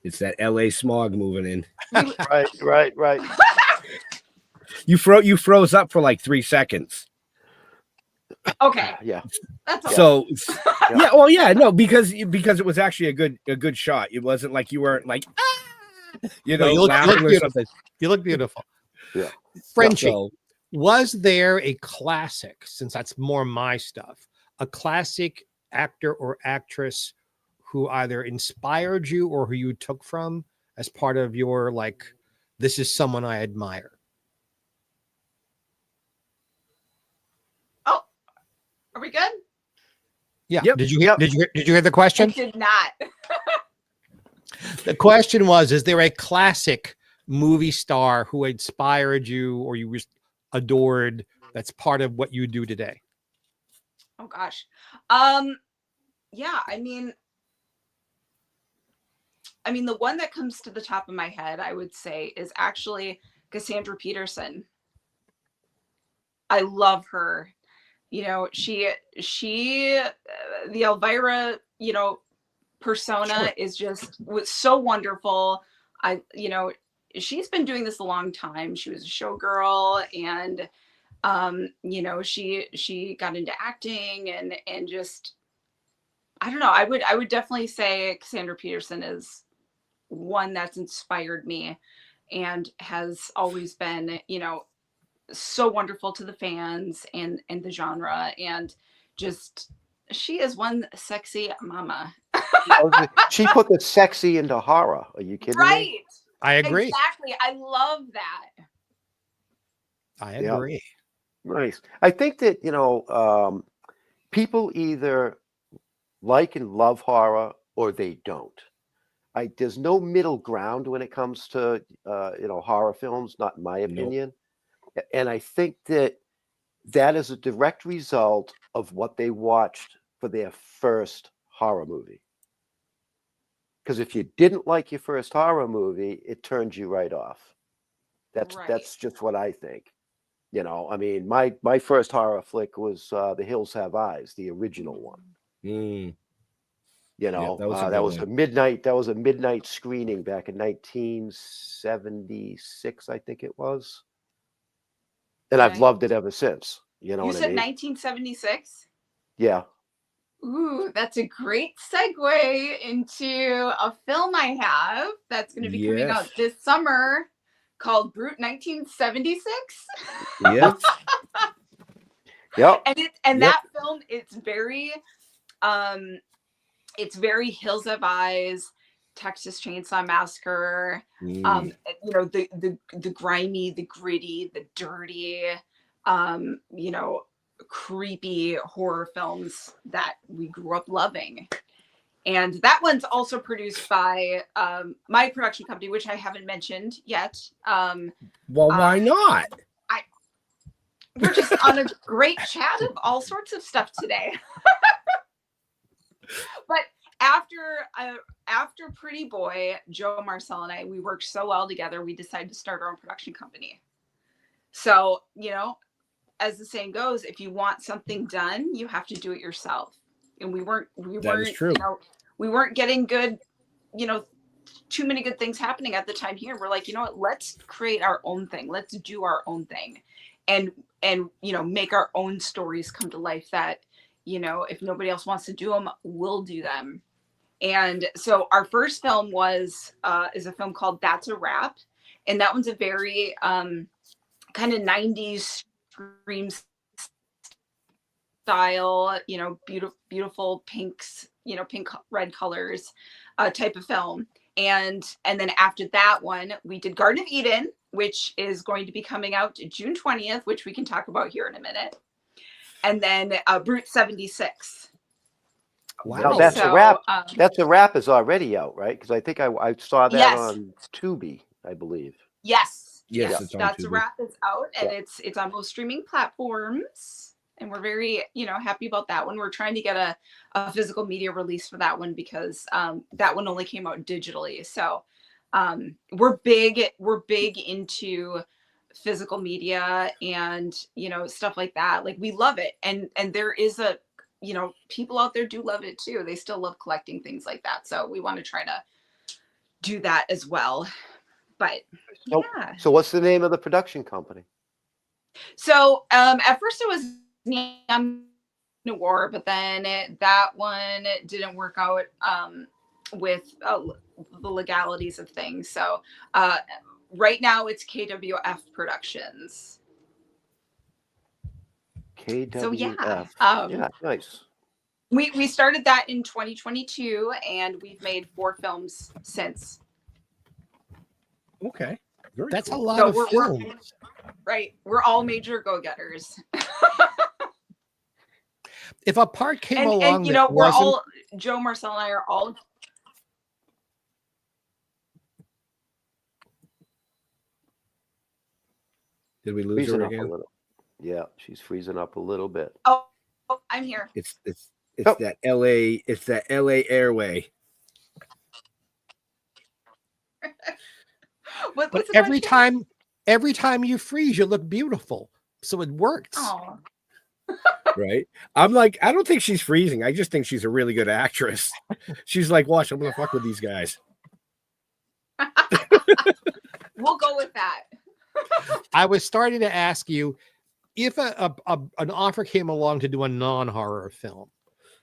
It's that LA smog moving in. Right. You froze up for like 3 seconds. Okay. Yeah. That's okay. So yeah. Well, yeah, no, because it was actually a good shot. It wasn't like you weren't like, you look beautiful. You look beautiful. Yeah. Frenchie, So, was there a classic, since that's more my stuff, a classic actor or actress who either inspired you or who you took from as part of your, like, this is someone I admire? Oh, are we good? Yeah. Yep. Did you hear the question? I did not. The question was, is there a classic movie star who inspired you or you adored that's part of what you do today? Oh gosh. Yeah, I mean, the one that comes to the top of my head, I would say, is actually Cassandra Peterson. I love her. She the Elvira, persona was so wonderful. She's been doing this a long time. She was a showgirl, and she got into acting and just, I don't know. I would definitely say Cassandra Peterson is one that's inspired me and has always been, so wonderful to the fans and the genre, and just, she is one sexy mama. She put the sexy into horror. Are you kidding Right. me? I agree. Exactly. I love that. I agree. Yeah. Nice. I think that, people either like and love horror or they don't. There's no middle ground when it comes to, horror films, not in my opinion. Nope. And I think that is a direct result of what they watched for their first horror movie. Because if you didn't like your first horror movie, it turned you right off. That's just what I think. My first horror flick was The Hills Have Eyes, the original one. Mm. That was a midnight screening back in 1976, I think it was. And I've loved it ever since. You said 1976? Yeah. Ooh, that's a great segue into a film I have that's going to be coming out this summer called Brute 1976. Yes. Yep. And Yep. that film, it's very Hills Have Eyes, Texas Chainsaw Massacre, Mm. you know, the grimy, the gritty, the dirty, you know, creepy horror films that we grew up loving. And that one's also produced by my production company, which I haven't mentioned yet. Well, why not? We're just on a great chat of all sorts of stuff today. But after Pretty Boy, Joe, Marcel, and I, we worked so well together, we decided to start our own production company. So, you know, as the saying goes, if you want something done, you have to do it yourself. And we weren't, true. you know, we weren't getting good, you know, too many good things happening at the time here. We're like, you know what, let's create our own thing. Let's do our own thing. And, you know, make our own stories come to life that, you know, if nobody else wants to do them, we'll do them. And so our first film is a film called That's a Wrap. And that one's a very kind of 90s scream style, you know, beautiful pinks, you know, pink, red colors type of film. And then after that one, we did Garden of Eden, which is going to be coming out June 20th, which we can talk about here in a minute. And then Brute 76. Wow. Now That's So, a Wrap. That's a Wrap is already out, right? Because I think I saw that Yes. on Tubi, I believe. Yes. Yes, it's on That's a Tubi. Wrap is out, and Yeah. it's on most streaming platforms. And we're very, you know, happy about that one. We're trying to get a physical media release for that one because that one only came out digitally. So we're big into physical media and, you know, stuff like that. Like, we love it. And there is you know, people out there do love it too. They still love collecting things like that. So we want to try to do that as well. But yeah. So what's the name of the production company? So at first it was Neon War, but then that one didn't work out with the legalities of things. So right now it's KWF Productions. KWF. So yeah, yeah, nice. We started that in 2022, and we've made 4 films since. Okay. Very That's cool. a lot So of we're films. right. We're all major go-getters. If a part came along, and you know, that we're wasn't, all, Joe, Marcel, and I are all. Did we lose Freezing her up a again? little. Yeah, she's freezing up a little bit. Oh, I'm here. It's Oh. that LA. It's that LA airway. What's but the every question? time you freeze, you look beautiful. So it works. Oh, Right? I'm like, I don't think she's freezing. I just think she's a really good actress. She's like, watch, I'm gonna fuck with these guys. we'll go with that. I was starting to ask you if an offer came along to do a non-horror film.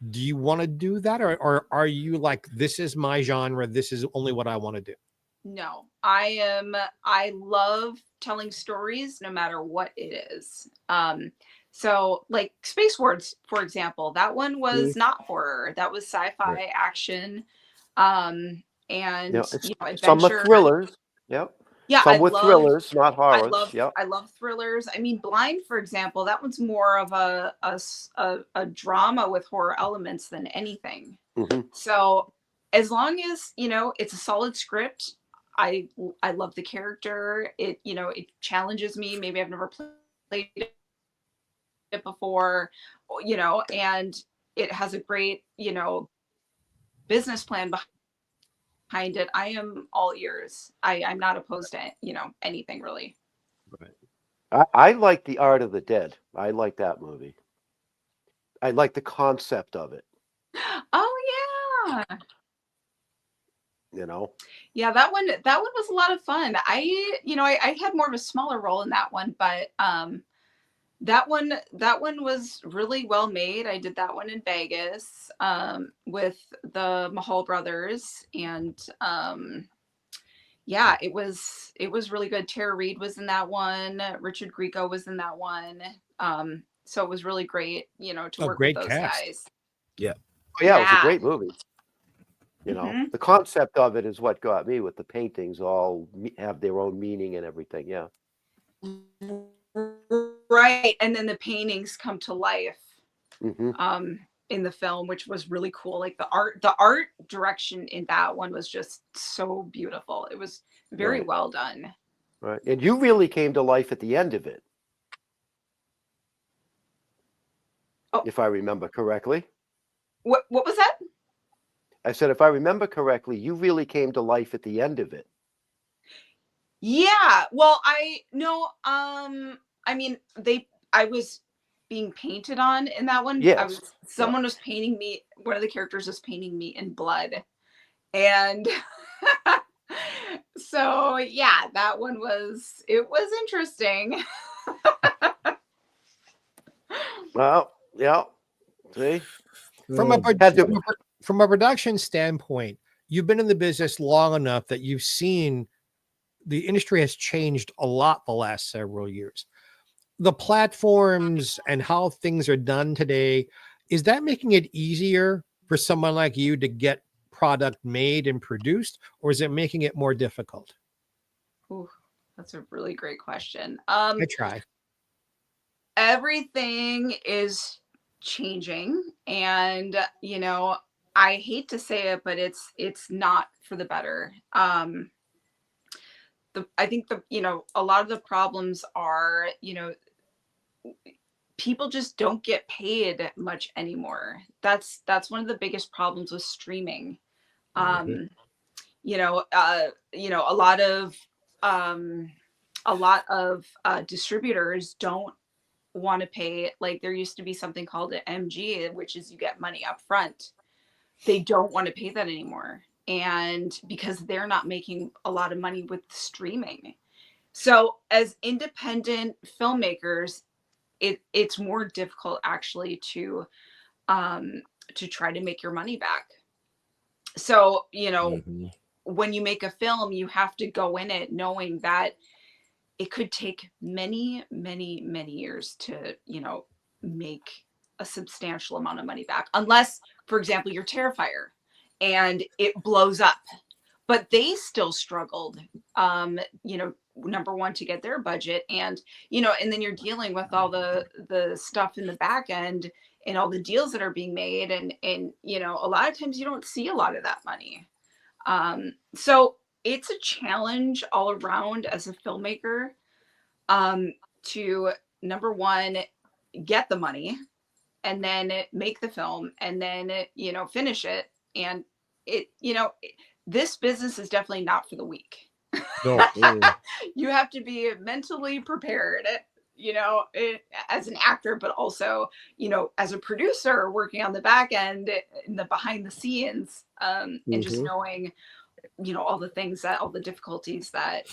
Do you want to do that, or are you like, this is my genre, this is only what I want to do? No, I love telling stories no matter what it is. So like Space Wars, for example, that one was not horror. That was sci-fi action. And Yeah, you know, some with adventure. thrillers. Yep. Yeah, Some with thrillers, not horrors. I love thrillers. I mean, Blind, for example, that one's more of a drama with horror elements than anything. Mhm. So as long as, you know, it's a solid script, I love the character. It, you know, it challenges me. Maybe I've never played it before, you know, and it has a great, you know, business plan behind it. I am all ears. I'm not opposed to, you know, anything really. I like The Art of the Dead. I like that movie. I like the concept of it. Oh yeah. You know. Yeah, that one was a lot of fun. I had more of a smaller role in that one, but that one was really well made. I did that one in Vegas with the Mahal brothers, and yeah, it was really good. Tara Reid was in that one. Richard Grieco was in that one. So it was really great, to A work great with those cast. guys. Oh, yeah, it was a Yeah. great movie. Mhm. The concept of it is what got me, with the paintings all have their own meaning and everything. Yeah. Right. And then the paintings come to life Hmm. in the film, which was really cool. Like the art direction in that one was just so beautiful. It was very Right. well done. Right. And you really came to life at the end of it. Oh. If I remember correctly. What was that? I said, if I remember correctly, you really came to life at the end of it. Yeah. Well, I mean, I was being painted on in that one. Yes. Someone was painting me, one of the characters was painting me in blood. And so yeah, that one was interesting. Well, yeah. See? From a Oh, pro- Had to- from a, pro- from a production standpoint, you've been in the business long enough that you've seen the industry has changed a lot the last several years. The platforms and how things are done today, is that making it easier for someone like you to get product made and produced, or is it making it more difficult? Ooh, that's a really great question. I try. Everything is changing, and I hate to say it, but it's not for the better. I think a lot of the problems are, people just don't get paid much anymore. That's one of the biggest problems with streaming. Mhm. A lot of distributors don't want to pay. Like, there used to be something called an MG, which is you get money up front. They don't want to pay that anymore, and because they're not making a lot of money with streaming. So as independent filmmakers, it's more difficult actually to try to make your money back. So Mhm. when you make a film, you have to go in it knowing that it could take many, many, many years to, make a substantial amount of money back. Unless, for example, you're Terrifier and it blows up. But they still struggled, number one, to get their budget. And, and then you're dealing with all the stuff in the back end and all the deals that are being made. And a lot of times you don't see a lot of that money. So it's a challenge all around as a filmmaker, to, number one, get the money and then make the film and then finish it. And this business is definitely not for the weak. No. You have to be mentally prepared, as an actor, but also, as a producer working on the back end, in the behind the scenes, and just Mhm. knowing, all the things that, all the difficulties that,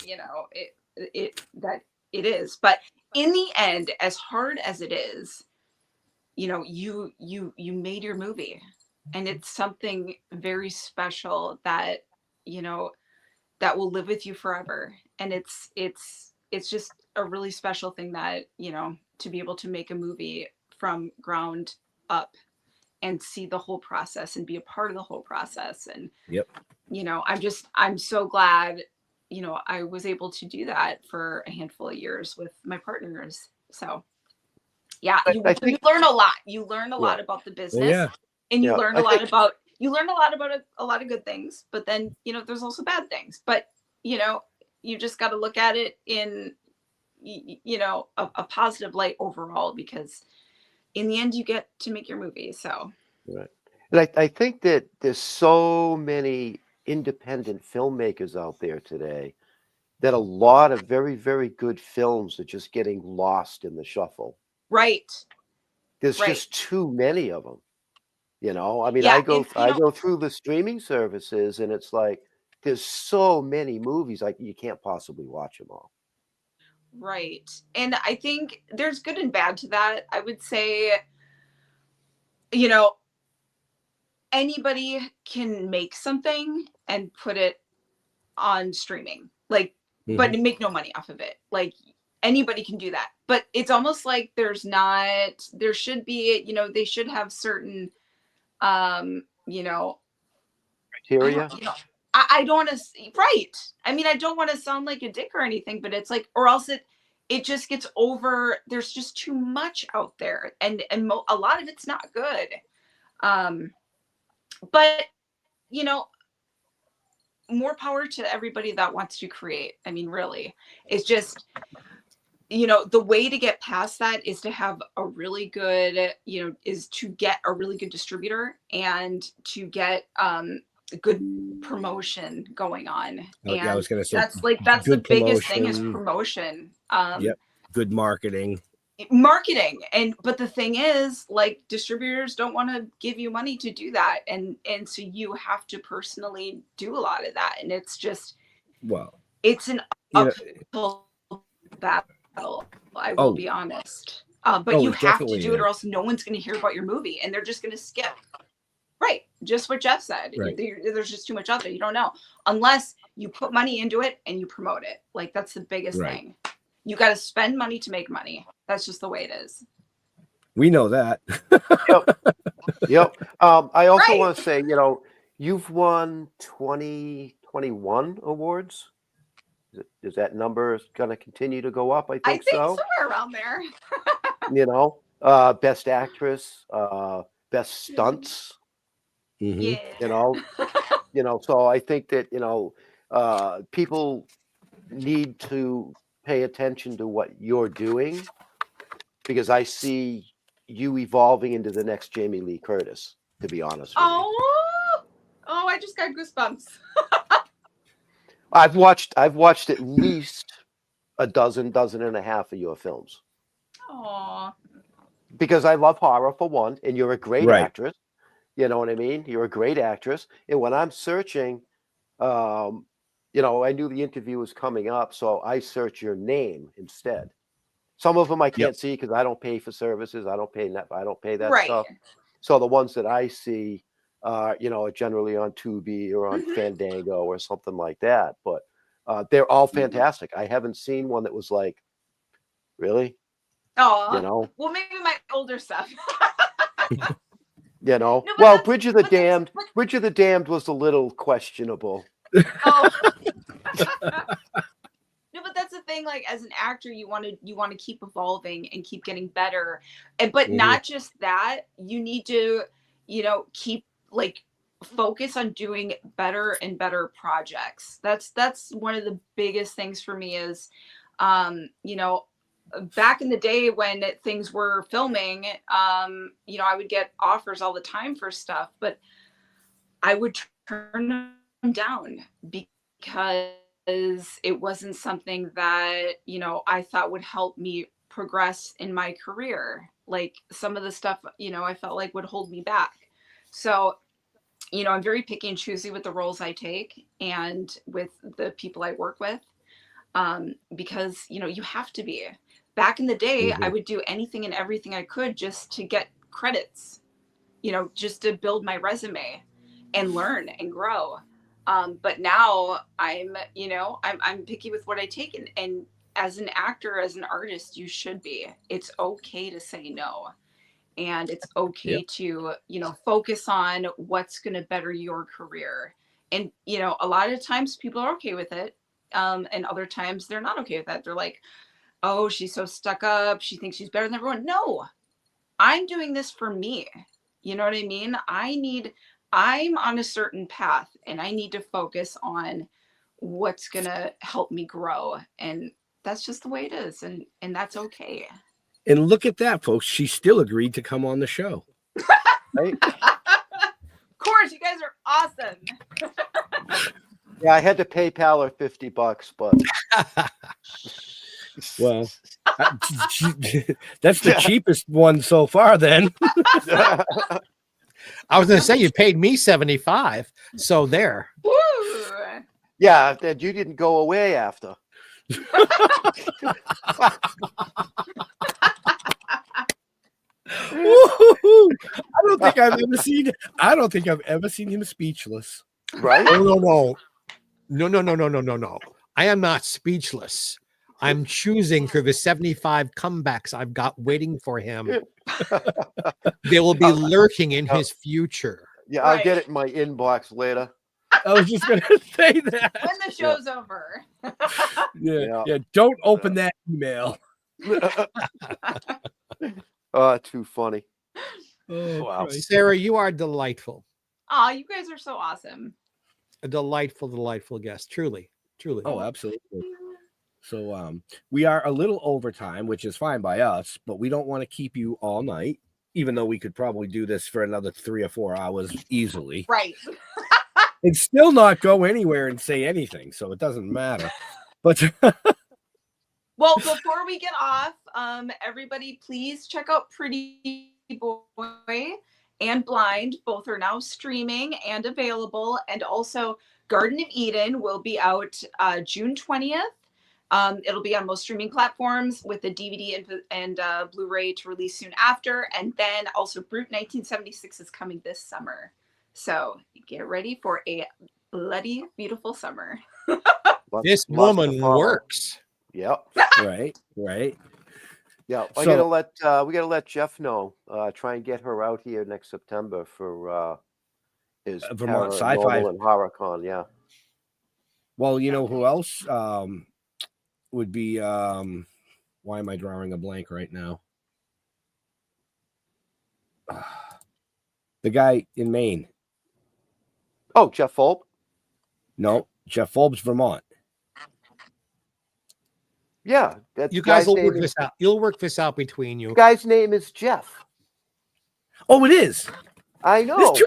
that it is. But in the end, as hard as it is, you made your movie, and it's something very special that, that will live with you forever. And it's just a really special thing that, to be able to make a movie from ground up and see the whole process and be a part of the whole process. And, Yep. I'm so glad, I was able to do that for a handful of years with my partners. So yeah, I think- you learn a lot. You learn a lot Yeah. about the Oh, business, yeah. and you Yeah, learn I a lot think- about a lot of good things. But then, there's also bad things. But you just got to look at it in a positive light overall, because in the end you get to make your movie. So Right. And I think that there's so many independent filmmakers out there today that a lot of very, very good films are just getting lost in the shuffle. right. There's Right. just too many of them. I mean, Yeah, I go and, I go through the streaming services, and it's like there's so many movies, like you can't possibly watch them all. Right. And I think there's good and bad to that. I would say, anybody can make something and put it on streaming, like, but Mhm. make no money off of it. Like, anybody can do that. but it's almost like there should be, they should have certain, you know, Criteria. I don't want to, right. I mean, I don't want to sound like a dick or anything, but it's like, or else it just gets over, there's just too much out there, and a lot of it's not good. But, more power to everybody that wants to create. I mean, really, it's just, the way to get past that is to have a really good, is to get a really good distributor and to get good promotion going on. I was going to say that's the biggest thing is promotion. Yep. Good marketing. But the thing is, like, distributors don't want to give you money to do that, and so you have to personally do a lot of that, and it's just, it's an uphill battle, I will be honest, but you have to do it, or else no one's going to hear about your movie, and they're just going to skip. Right, just what Jeff said. Right. There's just too much out there. You don't know unless you put money into it and you promote it. Like, that's the biggest thing. You got to spend money to make money. That's just the way it is. We know that. Yep. I also want to say, you've won 2021 awards. Is that number going to continue to go up? I think so. Somewhere around there. Best actress, best stunts. Mm-hmm. So I think that, people need to pay attention to what you're doing, because I see you evolving into the next Jamie Lee Curtis, to be honest with you. Oh, I just got goosebumps. I've watched at least a dozen and a half of your films. Aww. Because I love horror, for one, and you're a great actress. You know what I mean? You're a great actress. And when I'm searching, I knew the interview was coming up, so I search your name instead. Some of them I can't see because I don't pay for services. I don't pay that stuff. So the ones that I see, are generally on Tubi or on Fandango or something like that. But they're all fantastic. I haven't seen one that was like, really? Oh, well, maybe my older stuff. No, Bridge of the Damned was a little questionable. Oh. No, but that's the thing. Like, as an actor, you want to keep evolving and keep getting better, but not just that. You need to, keep, like, focus on doing better and better projects. That's one of the biggest things for me is, back in the day when things were filming, I would get offers all the time for stuff, but I would turn them down because it wasn't something that, I thought would help me progress in my career. Like, some of the stuff, I felt like would hold me back. So, I'm very picky and choosy with the roles I take and with the people I work with, because, you have to be. Back in the day, I would do anything and everything I could just to get credits, just to build my resume and learn and grow. But now I'm picky with what I take. And as an actor, as an artist, you should be. It's okay to say no. And it's okay to, focus on what's going to better your career. And, a lot of times people are okay with it. And other times they're not okay with that. They're like, oh, she's so stuck up. She thinks she's better than everyone. No, I'm doing this for me. You know what I mean? I'm on a certain path and I need to focus on what's going to help me grow. And that's just the way it is. And that's okay. And look at that, folks. She still agreed to come on the show. Right? Of course, you guys are awesome. Yeah, I had to PayPal her $50, but well, that's the cheapest one so far. Then I was going to say you paid me $75, so there. Woo! Yeah, that you didn't go away after. I don't think I've ever seen him speechless. Right? No. I am not speechless. I'm choosing through the 75 comebacks I've got waiting for him. They will be lurking in his future. Yeah, I'll Right. get it in my inbox later. I was just gonna say that. When the show's over. Yeah. Don't open that email. Oh, too funny. Oh, Wow. Christ. Sarah, you are delightful. Oh, you guys are so awesome. A delightful, delightful guest. Truly. Oh, absolutely. So we are a little over time, which is fine by us, but we don't want to keep you all night, even though we could probably do this for another 3 or 4 hours easily. Right. And still not go anywhere and say anything, so it doesn't matter. But Well, before we get off, everybody please check out Pretty Boy and Blind. Both are now streaming and available. And also Garden of Eden will be out June 20th. It'll be on most streaming platforms with a DVD and Blu-ray to release soon after. And then also Brute 1976 is coming this summer. So get ready for a bloody, beautiful summer. This Lots to woman follow. works. Yep. right. Yeah. So- We gotta let Jeff know. Try and get her out here next September for his Vermont paranormal Sci-Fi. and horror con. Yeah. Well, you know who else would be why am I drawing a blank right now? The guy in Maine. Oh, Jeff Fulp. No, Jeff Fulb's Vermont. Yeah. That You guys guy's will name work is- this out. You'll work this out between you. The guy's name is Jeff. Oh, it is. I know. There's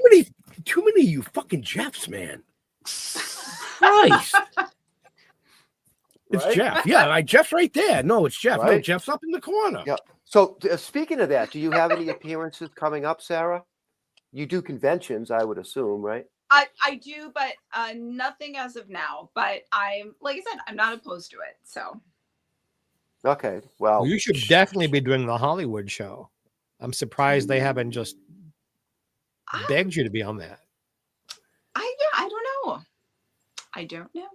too many of you fucking Jeffs, man. Christ. It's Right? Jeff. Yeah, Jeff's right there. No, it's Jeff. No, Right? Jeff's up in the corner. Yeah. So speaking of that, do you have any appearances coming up, Sarah? You do conventions, I would assume, right? I do, but nothing as of now. But I'm, like I said, I'm not opposed to it. So Okay. Well, You should definitely be doing the Hollywood show. I'm surprised they haven't just begged you to be on that. I don't know. I don't know.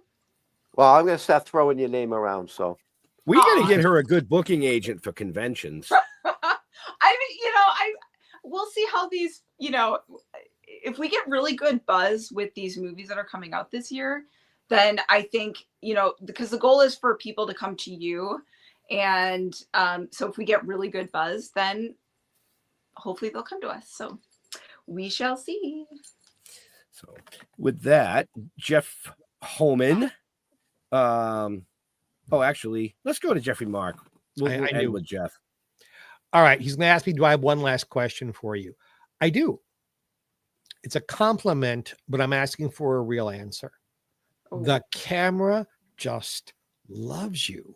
well, I'm gonna start throwing your name around. So We got Aw. to get her a good booking agent for conventions. I mean, we'll see how these, if we get really good buzz with these movies that are coming out this year, then I think, because the goal is for people to come to you. And so if we get really good buzz, then hopefully they'll come to us. So we shall see. So with that, Jeff Homan. Actually, let's go to Jeffrey Mark. We'll I end knew. with Jeff. All right. He's going to ask me, do I have one last question for you? I do. It's a compliment, but I'm asking for a real answer. Oh. The camera just loves you.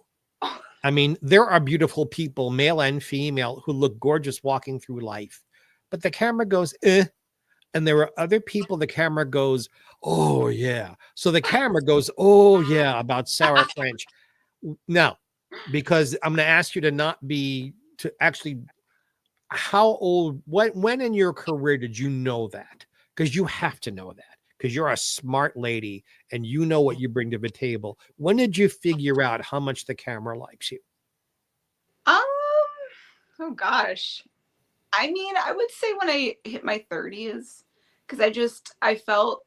I mean, there are beautiful people, male and female, who look gorgeous walking through life, but the camera goes, eh. And there are other people, the camera goes, oh, yeah. So the camera goes, oh, yeah, about Sarah French. Now, because I'm going to ask you to actually, how old, when in your career did you know that? Because you have to know that, because you're a smart lady and you know what you bring to the table. When did you figure out how much the camera likes you? Oh gosh. I mean, I would say when I hit my 30s, because I felt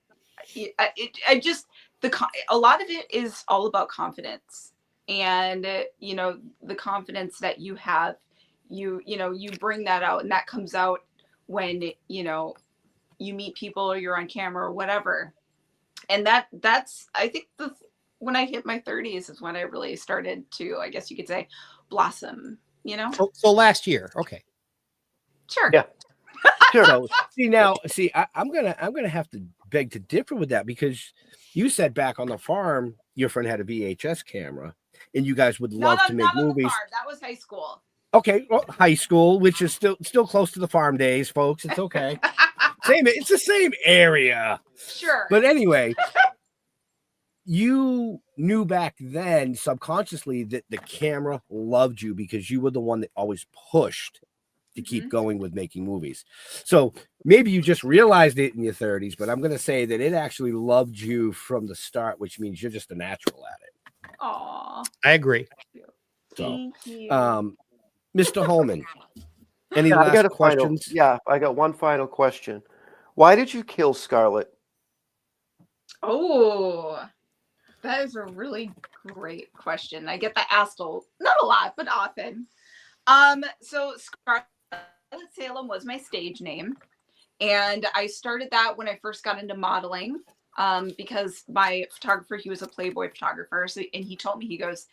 a lot of it is all about confidence. And, the confidence that you have, you bring that out, and that comes out when, you meet people or you're on camera or whatever. And that's, I think when I hit my 30s is when I really started to, I guess you could say, blossom, So last year. Okay. Sure. Yeah. Sure. So I'm gonna have to beg to differ with that, because you said back on the farm your friend had a VHS camera and you guys would love to make not on the movies. farm. That was high school. Okay, well, high school, which is still close to the farm days, folks. It's okay. It's the same area. Sure. But anyway, you knew back then subconsciously that the camera loved you because you were the one that always pushed to keep going with making movies. So maybe you just realized it in your 30s, but I'm going to say that it actually loved you from the start, which means you're just a natural at it. Aw. I agree. So, Thank you. Mr. Holman, any Yeah, last questions? I got one final question. Why did you kill Scarlet? Oh, that is a really great question. I get that asked not a lot, but often. So Scarlet Salem was my stage name, and I started that when I first got into modeling. Because my photographer, he was a Playboy photographer, and he told me, he goes,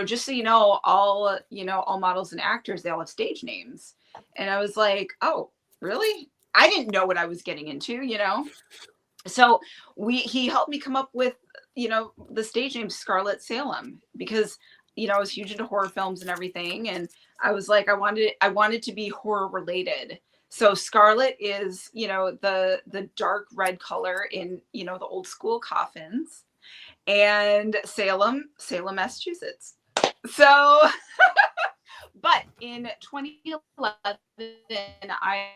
just so you know, all models and actors, they all have stage names. And I was like, oh, really? I didn't know what I was getting into, So he helped me come up with, the stage name Scarlet Salem, because, I was huge into horror films and everything. And I was like, I wanted to be horror related. So Scarlet is, the dark red color in, the old school coffins, and Salem, Massachusetts. So, but in 2011, I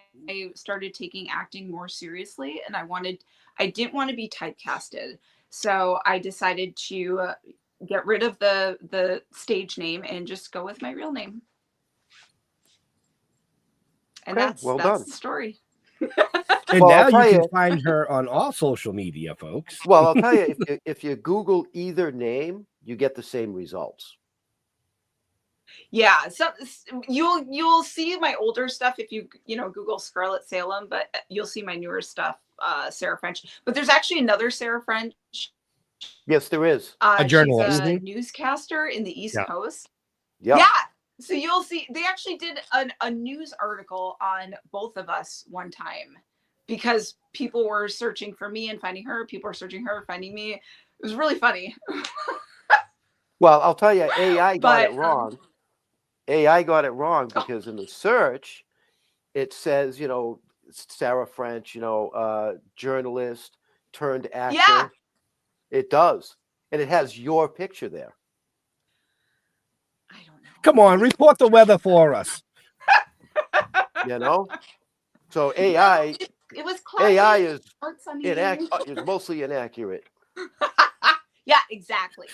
started taking acting more seriously, and I didn't want to be typecasted. So I decided to get rid of the stage name and just go with my real name. And Okay, that's done. the story. And Well, now I'll tell you can you- find her on all social media, folks. Well, I'll tell you, if you Google either name, you get the same results. Yeah, so you'll see my older stuff if you Google Scarlet Salem, but you'll see my newer stuff, Sarah French. But there's actually another Sarah French. Yes, there is. A journalist. She's a newscaster in the East Yeah. Coast. Yeah. Yeah. So you'll see, they actually did a news article on both of us one time, because people were searching for me and finding her. People were searching her, finding me. It was really funny. Well, I'll tell you, AI got But, it wrong. AI got it wrong because in the search, it says, Sarah French, journalist turned actor. Yeah. It does. And it has your picture there. I don't know. Come on, report the weather for us. So AI, It was cloudy. AI is sunny. is mostly inaccurate. Yeah, exactly.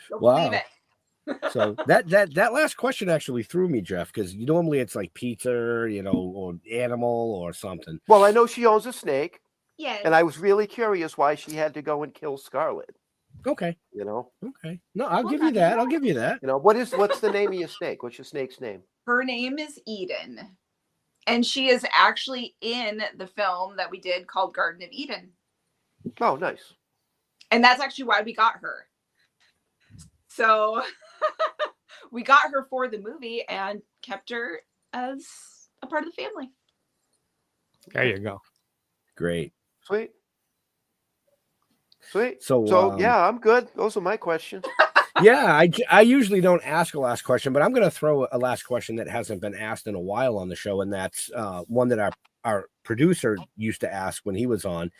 Don't believe it. So that last question actually threw me, Jeff, because normally it's like pizza, or animal or something. Well, I know she owns a snake. Yes. And I was really curious why she had to go and kill Scarlet. Okay. Okay. No, I'll give you that. I'll give you that. What's the name of your snake? What's your snake's name? Her name is Eden. And she is actually in the film that we did called Garden of Eden. Oh, nice. And that's actually why we got her. So we got her for the movie and kept her as a part of the family. There you go. Great. Sweet. So yeah, I'm good. Those are my questions. Yeah, I usually don't ask a last question, but I'm going to throw a last question that hasn't been asked in a while on the show, and that's one that our producer used to ask when he was on.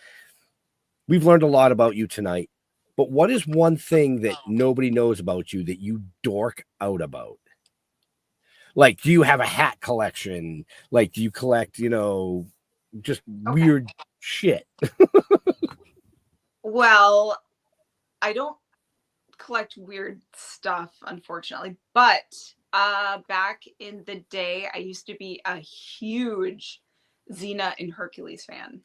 We've learned a lot about you tonight, but what is one thing that nobody knows about you that you dork out about? Like, do you have a hat collection? Like, do you collect, just weird shit? Well, I don't collect weird stuff, unfortunately, but back in the day, I used to be a huge Xena and Hercules fan.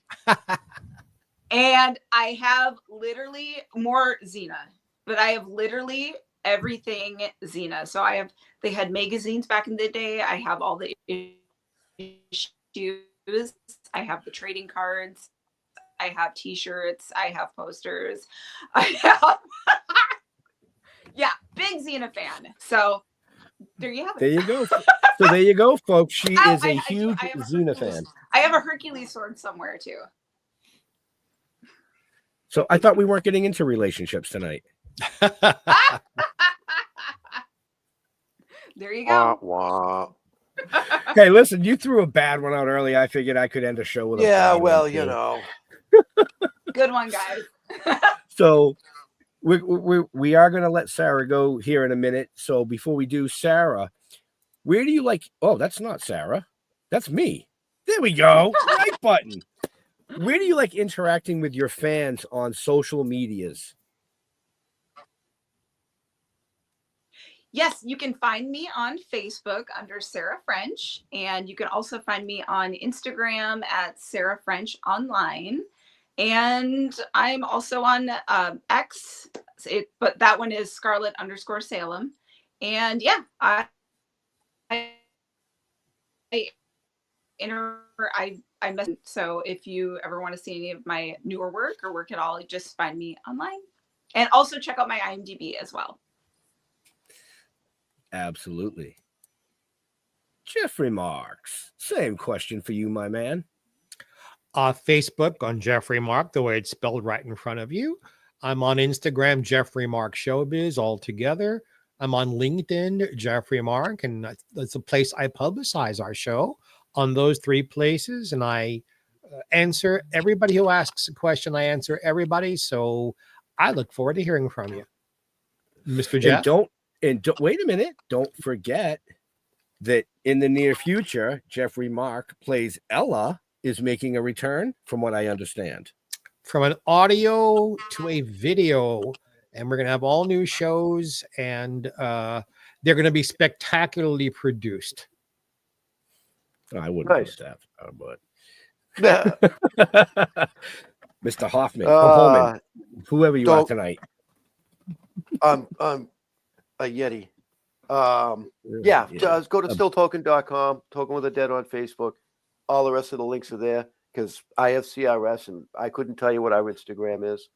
And I have literally more Xena, but I have literally everything Xena. So they had magazines back in the day. I have all the issues. I have the trading cards. I have t-shirts. I have posters. I have, yeah, big Xena fan. So there you have it. There you go. So there you go, folks. She is a huge I have Xena fan. I have a Hercules sword somewhere too. So I thought we weren't getting into relationships tonight. There you go. Wah. Hey, listen, you threw a bad one out early. I figured I could end a show with a bad one, too. Good one, guys. So we are going to let Sarah go here in a minute. So before we do, Sarah, where do you like? Oh, that's not Sarah. That's me. There we go. Right button. Where do you like interacting with your fans on social medias? Yes, you can find me on Facebook under Sarah French, and you can also find me on Instagram at Sarah French Online. And I'm also on X, but that one is Scarlet_Salem. And yeah, I message. So if you ever want to see any of my newer work or work at all, just find me online. And also check out my IMDb as well. Absolutely. Jeffrey Marks, same question for you, my man. Facebook on Jeffrey Mark, the way it's spelled right in front of you. I'm on Instagram, Jeffrey Mark Showbiz, all together. I'm on LinkedIn, Jeffrey Mark, and that's a place I publicize our show on those 3 places. And I answer everybody who asks a question. I answer everybody. So I look forward to hearing from you, Mr. Jeff. And don't wait a minute. Don't forget that in the near future, Jeffrey Mark plays Ella is making a return, from what I understand. From an audio to a video, and we're going to have all new shows, and they're going to be spectacularly produced. I wouldn't Nice. put that, Yeah. Mr. Hoffman, Homan, whoever you are don't- tonight. I'm a Yeti. Just go to stilltoken.com, Token with the Dead on Facebook. All the rest of the links are there because I have CRS and I couldn't tell you what our Instagram is.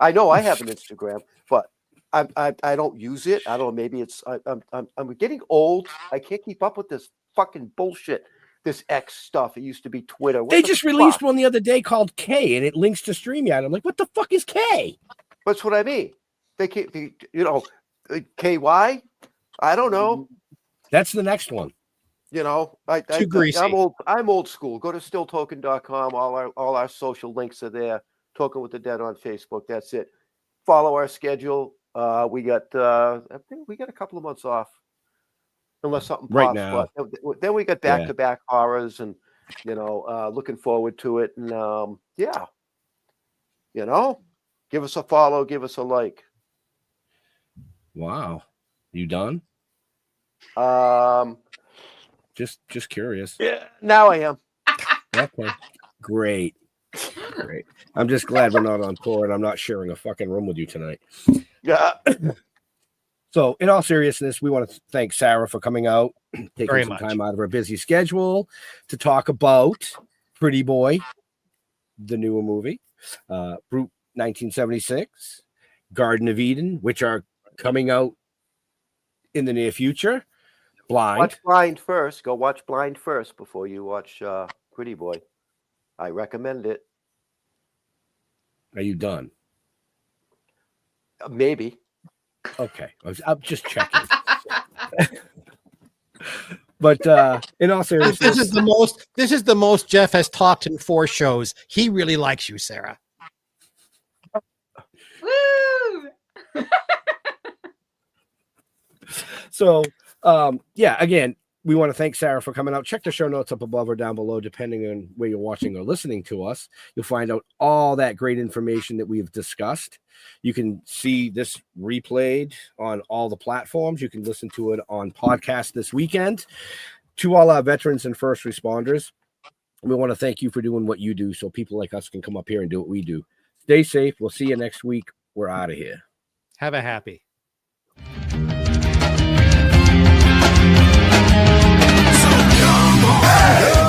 I know I have an Instagram, but I don't use it. I don't know. Maybe it's I'm getting old. I can't keep up with this fucking bullshit. This X stuff. It used to be Twitter. What They the just fuck? released one the other day called K, and it links to StreamYard. I'm like, what the fuck is K? That's what I mean. They can't. KY. I don't know. That's the next one. Too greasy. I'm old school. Go to stilltoken.com. All our social links are there. Token with the Dead on Facebook. That's it. Follow our schedule. We got I think we got a couple of months off, unless something pops. Right now. But then we got back-to-back horrors, and looking forward to it. And give us a follow, give us a like. Wow. You done? Just curious. Yeah, now I am. Okay. Great. I'm just glad we're not on tour and I'm not sharing a fucking room with you tonight. Yeah. So, in all seriousness, we want to thank Sarah for coming out, taking Very some much. time out of her busy schedule to talk about Pretty Boy, the newer movie, Brute 1976, Garden of Eden, which are coming out in the near future. Blind. Watch Blind first. Go watch Blind first before you watch Pretty Boy. I recommend it. Are you done? Maybe. Okay. I'm just checking. But in all seriousness, This is the most Jeff has talked in 4 shows. He really likes you, Sarah. Woo! so again, we want to thank Sarah for coming out. Check the show notes up above or down below, depending on where you're watching or listening to us. You'll find out all that great information that we've discussed. You can see this replayed on all the platforms. You can listen to it on podcast this weekend. To all our veterans and first responders, we want to thank you for doing what you do so people like us can come up here and do what we do. Stay safe. We'll see you next week. We're out of here. Have a happy. So come on.